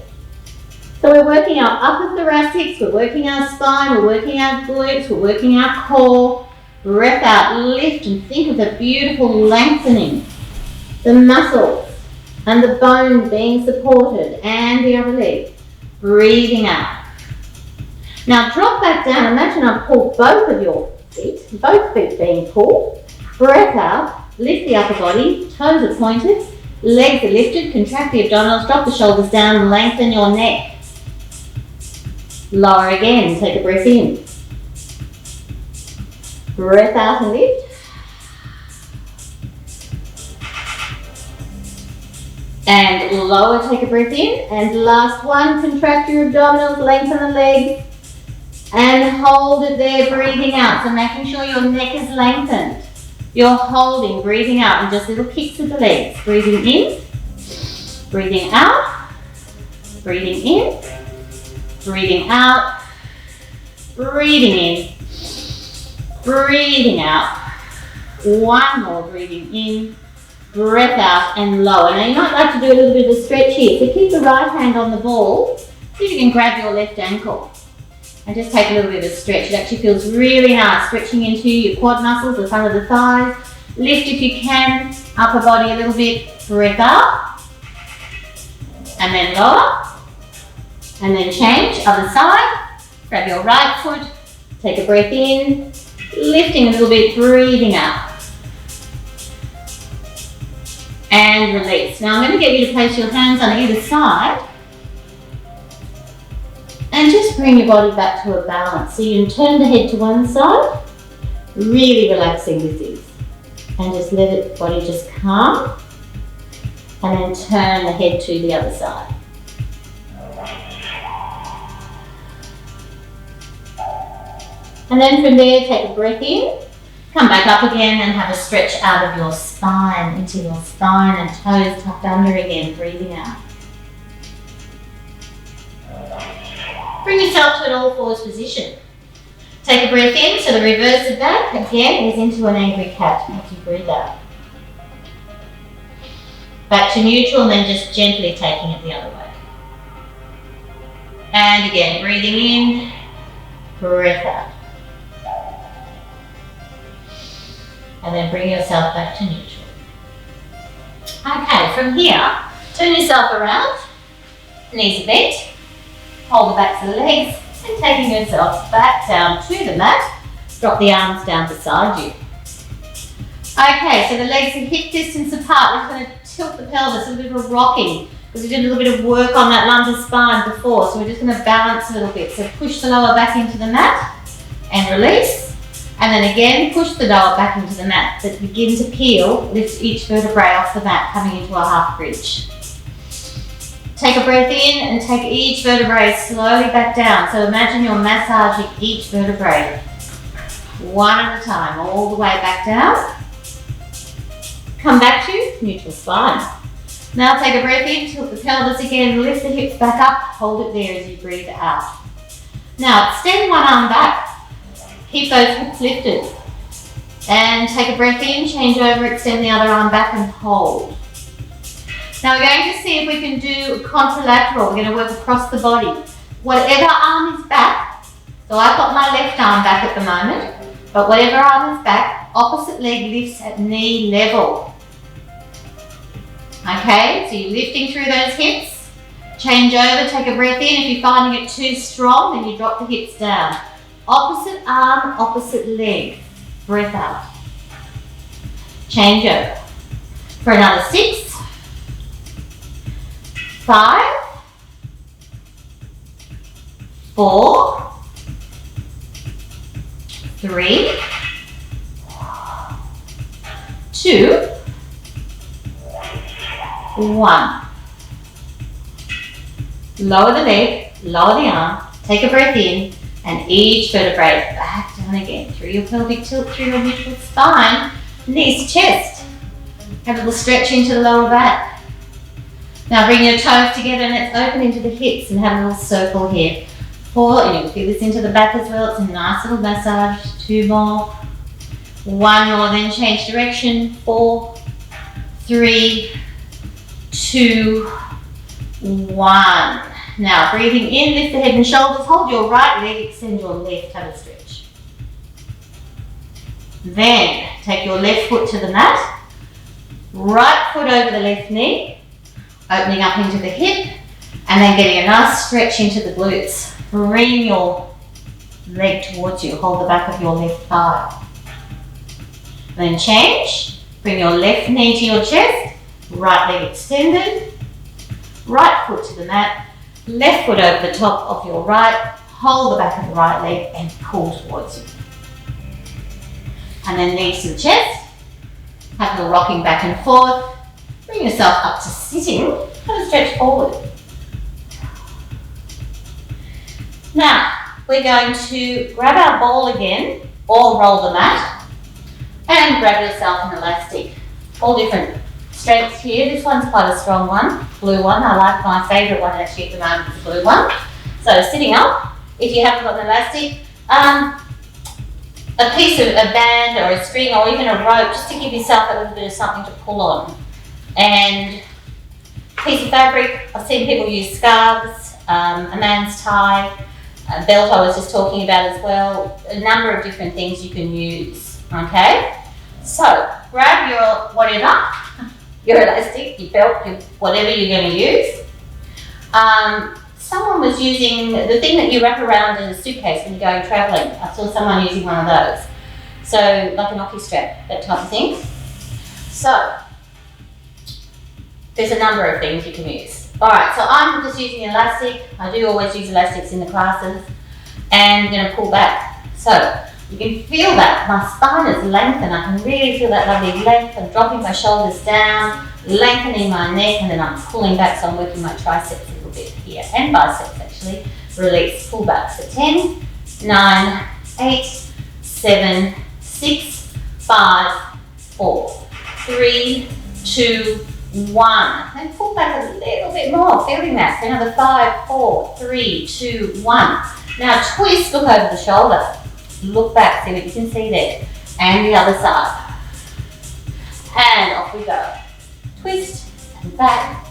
So we're working our upper thoracics, we're working our spine, we're working our glutes, we're working our core. Breath out, lift, and think of the beautiful lengthening. The muscles and the bone being supported, and the other leg. Breathing out. Now drop back down. Imagine I've pulled both of your feet, both feet being pulled. Breath out, lift the upper body, toes are pointed, legs are lifted, contract the abdominals, drop the shoulders down, lengthen your neck. Lower again, take a breath in. Breath out and lift. And lower, take a breath in. And last one, contract your abdominals, lengthen the legs. And hold it there, breathing out. So making sure your neck is lengthened. You're holding, breathing out, and just little kicks of the legs. Breathing in, breathing out, breathing in, Breathing out, breathing in, breathing out. One more, breathing in, breath out and lower. Now you might like to do a little bit of a stretch here. So keep the right hand on the ball. See if you can grab your left ankle and just take a little bit of a stretch. It actually feels really nice, stretching into your quad muscles, the front of the thighs. Lift if you can, upper body a little bit, breath up, and then lower, and then change, other side. Grab your right foot, take a breath in, lifting a little bit, breathing out. And release. Now I'm going to get you to place your hands on either side and just bring your body back to a balance. So you can turn the head to one side, really relaxing with this. And just let the body just calm. And then turn the head to the other side. And then from there, take a breath in. Come back up again and have a stretch out of your spine, into your spine and toes tucked under again, breathing out. Bring yourself to an all fours position. Take a breath in, so the reverse of that, again, is into an angry cat as you breathe out. Back to neutral and then just gently taking it the other way. And again, breathing in, breath out. And then bring yourself back to neutral. Okay, from here, turn yourself around, knees are bent, hold the backs of the legs, and taking yourself back down to the mat, drop the arms down beside you. Okay, so the legs are hip distance apart. We're going to tilt the pelvis, a bit of a rocking, because we did a little bit of work on that lumbar spine before, so we're just going to balance a little bit. So push the lower back into the mat and release. And then again, push the lower back into the mat, but begin to peel, lift each vertebrae off the mat, coming into a half bridge. Take a breath in and take each vertebrae slowly back down. So imagine you're massaging each vertebrae, one at a time, all the way back down. Come back to neutral spine. Now take a breath in, tilt the pelvis again, lift the hips back up, hold it there as you breathe out. Now extend one arm back. Keep those hips lifted. And take a breath in, change over, extend the other arm back and hold. Now we're going to see if we can do contralateral. We're going to work across the body. Whatever arm is back, so I've got my left arm back at the moment, but whatever arm is back, opposite leg lifts at knee level. Okay, so you're lifting through those hips. Change over, take a breath in. If you're finding it too strong, then you drop the hips down. Opposite arm, opposite leg. Breath out. Change over. For another 6, 5, 4, 3, 2, 1. Lower the leg, lower the arm, take a breath in, and each vertebrae back down again through your pelvic tilt, through your neutral spine, knees to chest. Have a little stretch into the lower back. Now bring your toes together and let's open into the hips and have a little circle here. 4, and you can feel this into the back as well. It's a nice little massage. 2 more. 1 more, then change direction. 4, 3, 2, 1. Now breathing in, lift the head and shoulders, hold your right leg, extend your left, have a stretch. Then take your left foot to the mat, right foot over the left knee, opening up into the hip, and then getting a nice stretch into the glutes. Bring your leg towards you, hold the back of your left thigh. Then change, bring your left knee to your chest, right leg extended, right foot to the mat, left foot over the top of your right, hold the back of the right leg and pull towards you. And then knees to the chest, have a little rocking back and forth, bring yourself up to sitting, and stretch forward. Now, we're going to grab our ball again, or roll the mat, and grab yourself an elastic. All different strengths here. This one's quite a strong one, blue one. I like my favourite one actually at the moment, is the blue one. So sitting up, if you haven't got an elastic, a piece of a band or a string or even a rope, just to give yourself a little bit of something to pull on. And a piece of fabric, I've seen people use scarves, a man's tie, a belt I was just talking about as well, a number of different things you can use, okay? So grab your whatever, your elastic, your belt, your whatever you're going to use. Someone was using the thing that you wrap around in a suitcase when you're going travelling. I saw someone using one of those. So like an hockey strap, that type of thing. So there's a number of things you can use. Alright, so I'm just using elastic. I do always use elastics in the classes. And I'm going to pull back. So you can feel that my spine is lengthened. I can really feel that lovely length. I'm dropping my shoulders down, lengthening my neck, and then I'm pulling back, so I'm working my triceps a little bit here, and biceps actually. Release, pull back. So 10, 9, 8, 7, 6, 5, 4, 3, 2, 1. And pull back a little bit more, feeling that. So another 5, 4, 3, 2, 1. Now twist, look over the shoulder. Look back, see what you can see there. And the other side. And off we go. Twist and back.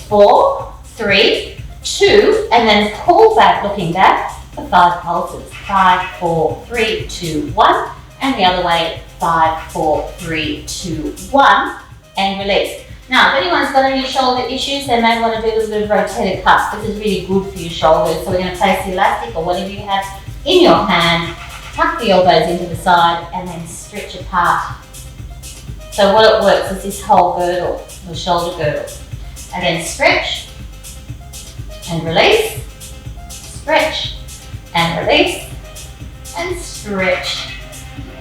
Four, 3, 2, and then pull back, looking back for 5 pulses. 5, 4, 3, 2, 1. And the other way, 5, 4, 3, 2, 1. And release. Now, if anyone's got any shoulder issues, they may want to do a little bit of rotated cups. This is really good for your shoulders. So we're going to place the elastic or whatever you have in your hand, tuck the elbows into the side, and then stretch apart. So what it works is this whole girdle, the shoulder girdle. And then stretch and release, stretch and release, and stretch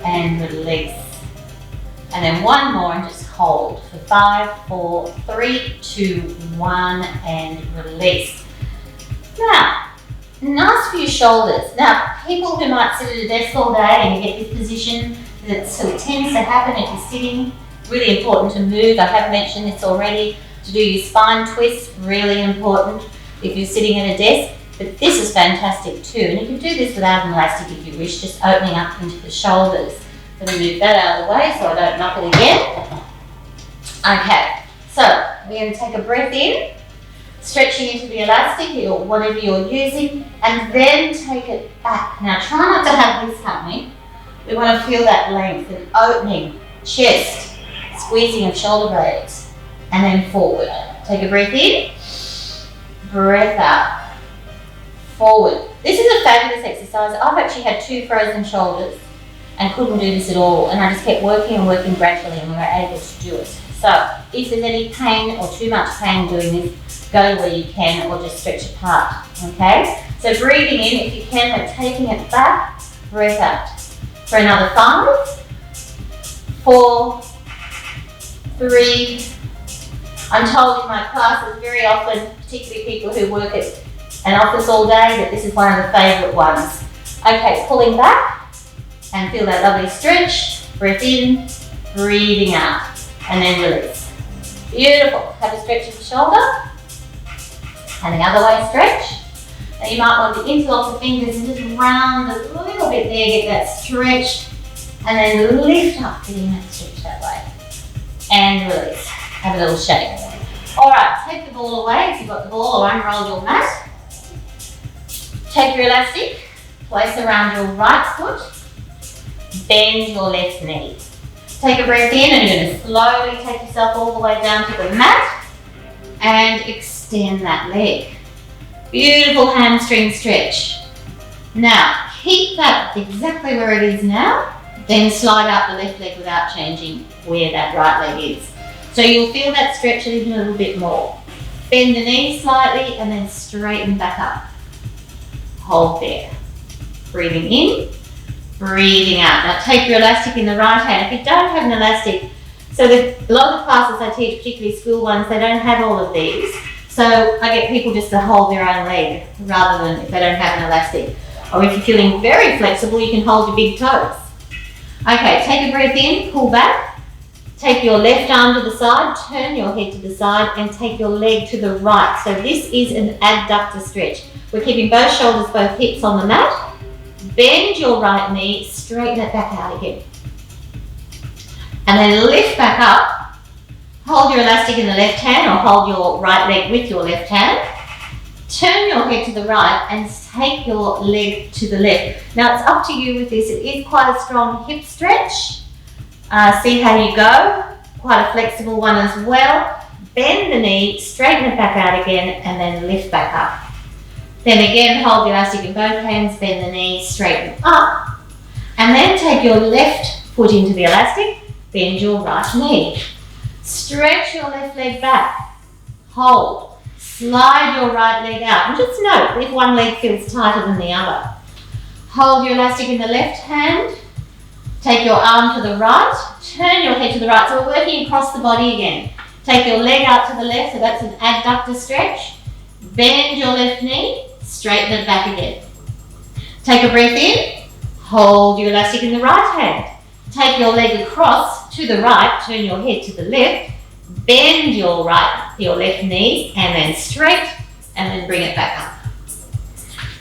and release. And then one more and just hold for 5, 4, 3, 2, 1, and release. Now, nice for your shoulders. Now, people who might sit at a desk all day and you get this position that sort of tends to happen if you're sitting, really important to move. I have mentioned this already. To do your spine twist, really important if you're sitting at a desk. But this is fantastic too. And you can do this without an elastic if you wish, just opening up into the shoulders. I'm going to move that out of the way so I don't knock it again. Okay, so we're going to take a breath in, stretching into the elastic or whatever you're using, and then take it back. Now try not to have this happening. We want to feel that length and opening, chest, squeezing of shoulder blades, and then forward. Take a breath in, breath out, forward. This is a fabulous exercise. I've actually had 2 frozen shoulders and couldn't do this at all, and I just kept working and working gradually, and we were able to do it. So if there's any pain or too much pain doing this, go where you can or just stretch apart, okay? So breathing in if you can, but taking it back, breath out. For another 5, 4, 3, I'm told in my classes very often, particularly people who work at an office all day, that this is one of the favourite ones. Okay, pulling back and feel that lovely stretch. Breath in, breathing out, and then release. Beautiful. Have a stretch of the shoulder. And the other way stretch. Now you might want to interlock the fingers and just round a little bit there, get that stretch, and then lift up, getting that stretch that way. And release. Have a little shake. Alright, take the ball away if you've got the ball, or unroll your mat. Take your elastic, place around your right foot, bend your left knee. Take a breath in and you're going to slowly take yourself all the way down to the mat and extend that leg. Beautiful hamstring stretch. Now, keep that exactly where it is now, then slide out the left leg without changing where that right leg is. So you'll feel that stretch even a little bit more. Bend the knee slightly and then straighten back up. Hold there. Breathing in, breathing out. Now take your elastic in the right hand. If you don't have an elastic, so a lot of the classes I teach, particularly school ones, they don't have all of these. So I get people just to hold their own leg rather than if they don't have an elastic. Or if you're feeling very flexible, you can hold your big toes. Okay, take a breath in, pull back, Take your left arm to the side, turn your head to the side, and take your leg to the right. So this is an adductor stretch. We're keeping both shoulders, both hips on the mat. Bend your right knee, straighten it back out again. And then lift back up. Hold your elastic in the left hand or hold your right leg with your left hand. Turn your head to the right and take your leg to the left. Now it's up to you with this. It is quite a strong hip stretch. See how you go. Quite a flexible one as well. Bend the knee, straighten it back out again, and then lift back up. Then again, hold the elastic in both hands, bend the knee, straighten up. And then take your left foot into the elastic, bend your right knee. Stretch your left leg back. Hold. Slide your right leg out. And just note if one leg feels tighter than the other. Hold your elastic in the left hand. Take your arm to the right. Turn your head to the right. So we're working across the body again. Take your leg out to the left. So that's an adductor stretch. Bend your left knee. Straighten it back again. Take a breath in. Hold your elastic in the right hand. Take your leg across to the right. Turn your head to the left. Bend your left knee and then straight, and then bring it back up.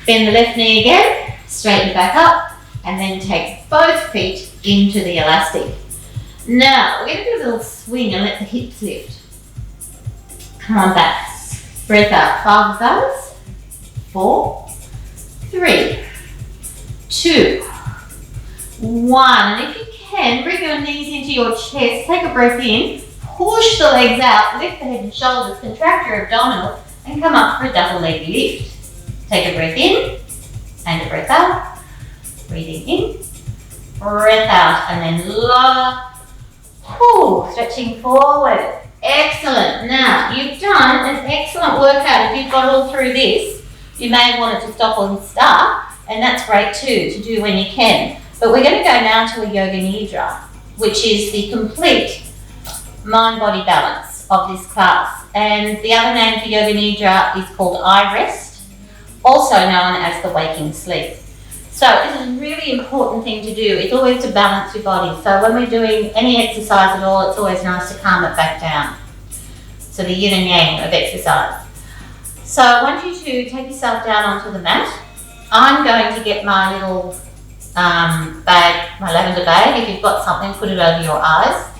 Bend the left knee again, straighten it back up, and then take both feet into the elastic. Now, we're going to do a little swing and let the hips lift. Come on back. Breath out. 5 of those. 4, 3, 2, 1. And if you can, bring your knees into your chest. Take a breath in. Push the legs out, lift the head and shoulders, contract your abdominals, and come up for a double leg lift. Take a breath in, and a breath out. Breathing in, breath out, and then lower. Stretching forward. Excellent. Now, you've done an excellent workout. If you've got all through this, you may have wanted to stop or start, and that's great too, to do when you can. But we're going to go now to a Yoga Nidra, which is the complete mind-body balance of this class. And the other name for Yoga Nidra is called eye rest, also known as the waking sleep. So this is a really important thing to do. It's always to balance your body. So when we're doing any exercise at all, it's always nice to calm it back down. So the yin and yang of exercise. So I want you to take yourself down onto the mat. I'm going to get my little bag, my lavender bag. If you've got something, put it over your eyes.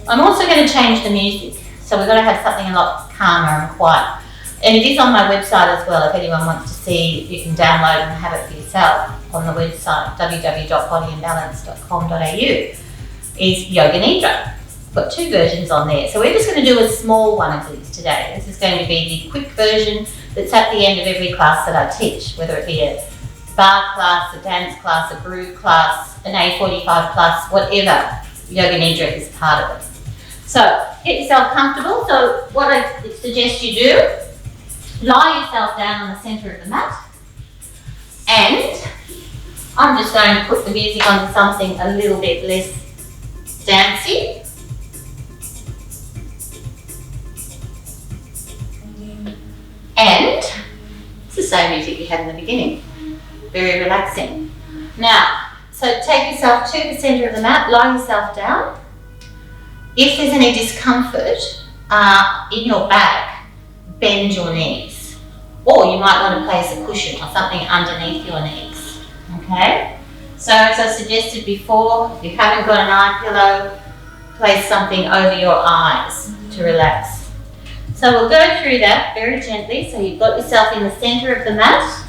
I'm also going to change the music, so we're going to have something a lot calmer and quiet. And it is on my website as well. If anyone wants to see, you can download and have it for yourself on the website, www.bodyandbalance.com.au, is Yoga Nidra. Got 2 versions on there. So we're just going to do a small one of these today. This is going to be the quick version that's at the end of every class that I teach, whether it be a bar class, a dance class, a groove class, an A45 class, whatever. Yoga Nidra is part of it. So get yourself comfortable. So what I suggest you do, lie yourself down on the center of the mat, and I'm just going to put the music on something a little bit less dancey. And it's the same music you had in the beginning. Very relaxing. Now, so take yourself to the center of the mat, lie yourself down. If there's any discomfort in your back, bend your knees. Or you might want to place a cushion or something underneath your knees. Okay? So as I suggested before, if you haven't got an eye pillow, place something over your eyes to relax. So we'll go through that very gently. So you've got yourself in the center of the mat.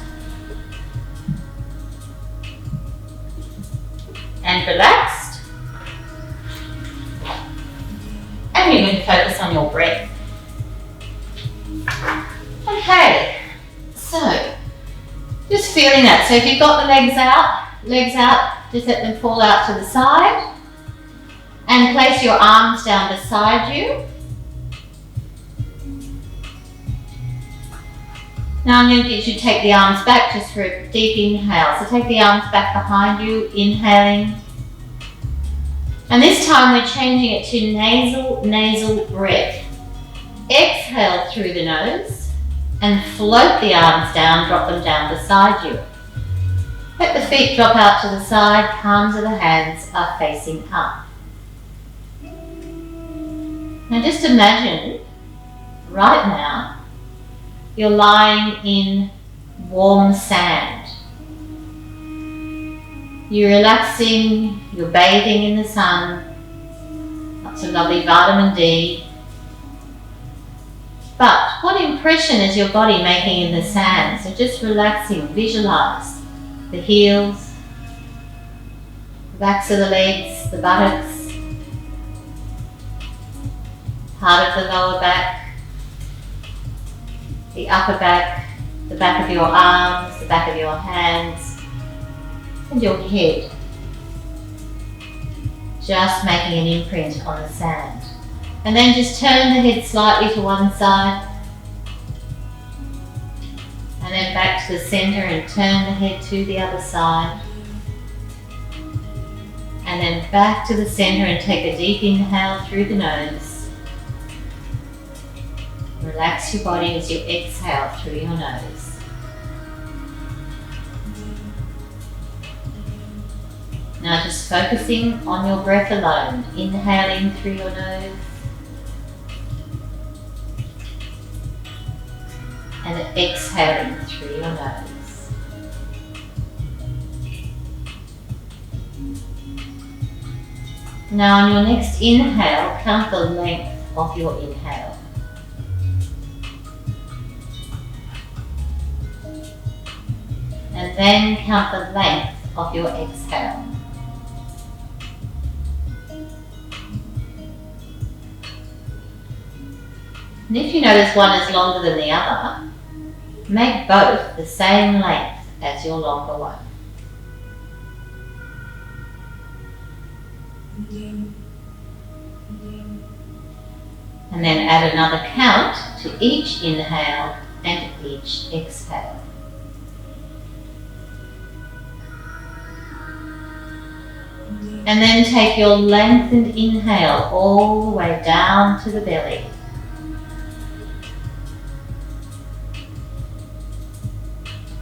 And relaxed. And you're going to focus on your breath. Okay, so just feeling that. So if you've got the legs out, just let them fall out to the side. And place your arms down beside you. Now I'm going to get you to take the arms back just for a deep inhale. So take the arms back behind you, inhaling. And this time we're changing it to nasal breath. Exhale through the nose and float the arms down, drop them down beside you. Let the feet drop out to the side, palms of the hands are facing up. Now just imagine right now you're lying in warm sand. You're relaxing, you're bathing in the sun, lots of lovely vitamin D. But what impression is your body making in the sand? So just relaxing, visualize the heels, the backs of the legs, the buttocks, part of the lower back, the upper back, the back of your arms, the back of your hands, and your head. Just making an imprint on the sand. And then just turn the head slightly to one side. And then back to the center and turn the head to the other side. And then back to the center and take a deep inhale through the nose. Relax your body as you exhale through your nose. Now just focusing on your breath alone, inhaling through your nose and exhaling through your nose. Now on your next inhale, count the length of your inhale. And then count the length of your exhale. And if you notice one is longer than the other, make both the same length as your longer one. And then add another count to each inhale and each exhale. And then take your lengthened inhale all the way down to the belly.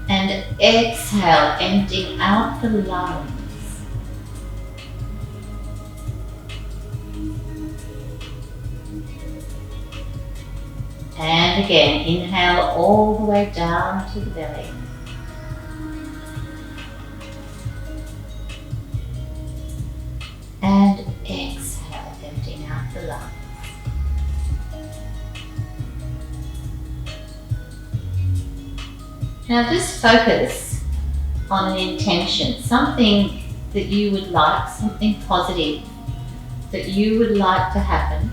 And exhale, emptying out the lungs. And again, inhale all the way down to the belly. And exhale, emptying out the lungs. Now just focus on an intention, something that you would like, something positive that you would like to happen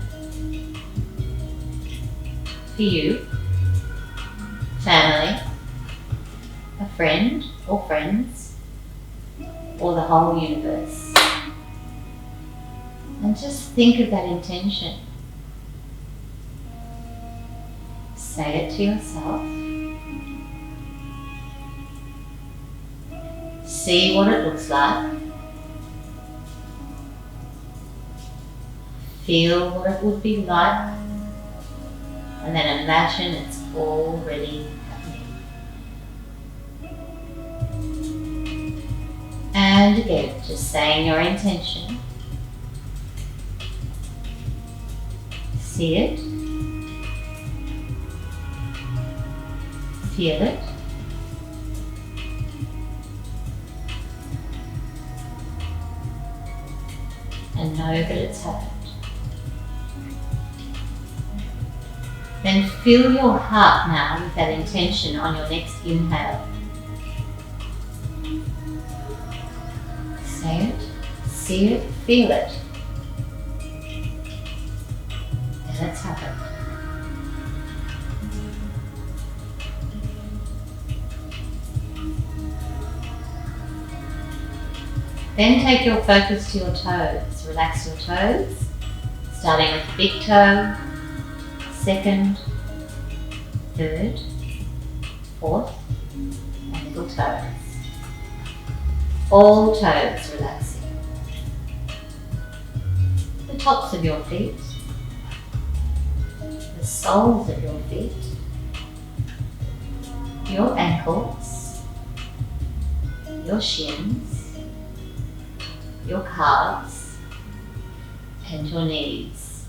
for you, family, a friend or friends, or the whole universe. And just think of that intention. Say it to yourself. See what it looks like. Feel what it would be like. And then imagine it's already happening. And again, just saying your intention. See it. Feel it. And know that it's happened. Then fill your heart now with that intention on your next inhale. Say it, see it, feel it. And it's happened. Then take your focus to your toes. Relax your toes, starting with the big toe, second, third, fourth, and little toes. All toes relaxing. The tops of your feet, the soles of your feet, your ankles, your shins, your calves, and your knees.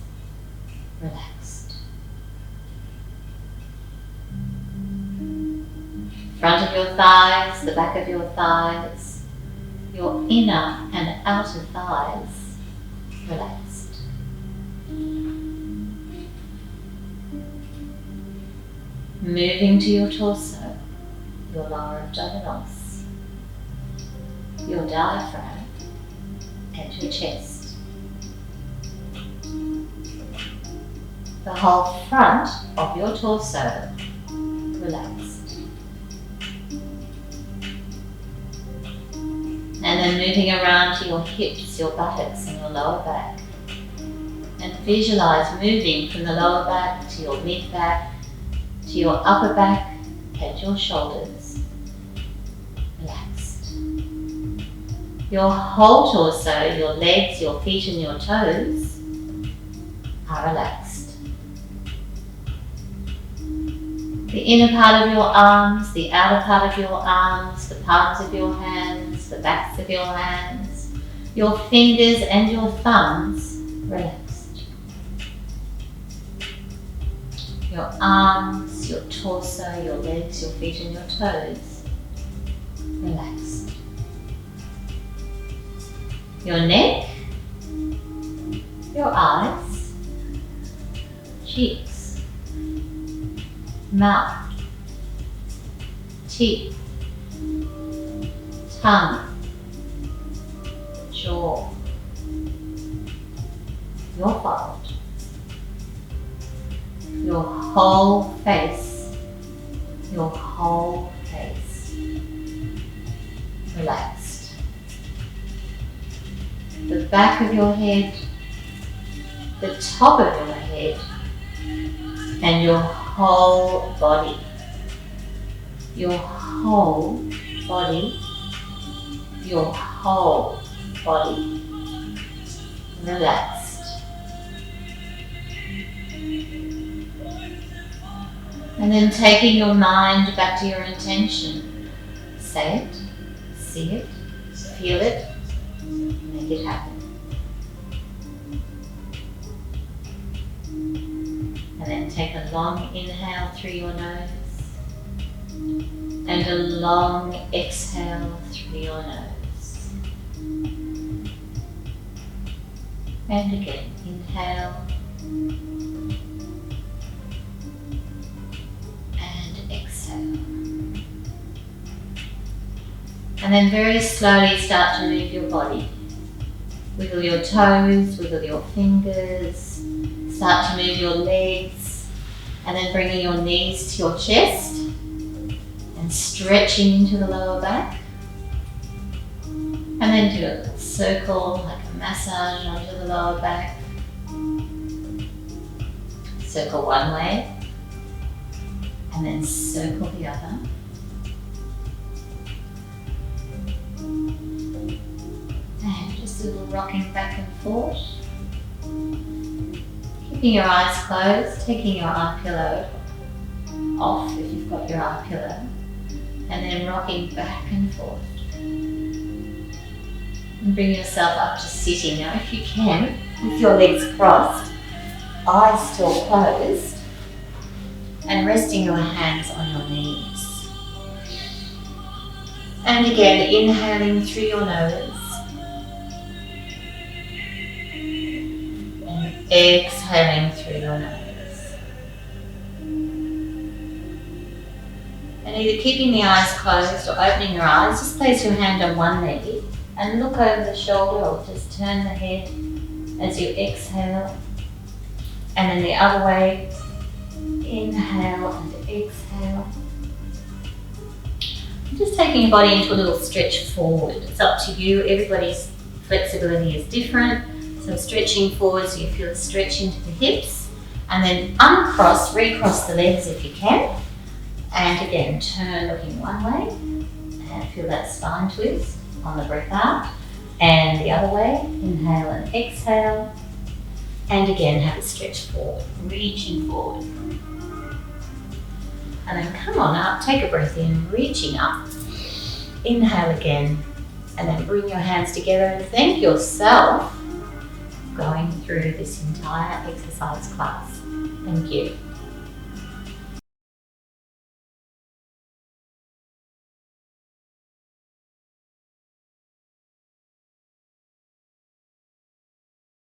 relaxed. Front of your thighs, the back of your thighs, your inner and outer thighs, relaxed. Moving to your torso, your lower abdominals, your diaphragm, and your chest. The whole front of your torso, relaxed. And then moving around to your hips, your buttocks and your lower back. And visualize moving from the lower back to your mid back, to your upper back and your shoulders. Relaxed. Your whole torso, your legs, your feet and your toes are relaxed. The inner part of your arms, the outer part of your arms, the palms of your hands, the backs of your hands, your fingers and your thumbs relaxed. Your arms, your torso, your legs, your feet and your toes relaxed. Your neck, your eyes, cheeks, mouth, teeth, tongue, jaw, your forehead, your whole face, relaxed. The back of your head, the top of your head, and your whole body. Your whole body, your whole body relaxed. And then taking your mind back to your intention. Say it, see it, feel it, make it happen. And then take a long inhale through your nose and a long exhale through your nose. And again, inhale and exhale. And then very slowly start to move your body. Wiggle your toes, wiggle your fingers, start to move your legs, and then bringing your knees to your chest and stretching into the lower back. And then do a little circle, like a massage onto the lower back. Circle one way, and then circle the other. And just a little rocking back and forth. Keeping your eyes closed, taking your eye pillow off if you've got your eye pillow, and then rocking back and forth. And bring yourself up to sitting. Now if you can, with your legs crossed, eyes still closed, and resting your hands on your knees. And again, inhaling through your nose. And exhaling through your nose. And either keeping the eyes closed or opening your eyes, just place your hand on one knee and look over the shoulder, or just turn the head as you exhale. And then the other way, inhale and exhale. Just taking your body into a little stretch forward. It's up to you, everybody's flexibility is different. So stretching forward so you feel a stretch into the hips. And then uncross, recross the legs if you can. And again, turn looking one way. And feel that spine twist on the breath out. And the other way, inhale and exhale. And again, have a stretch forward, reaching forward. And then come on up, take a breath in, reaching up. Inhale again, and then bring your hands together and thank yourself going through this entire exercise class. Thank you.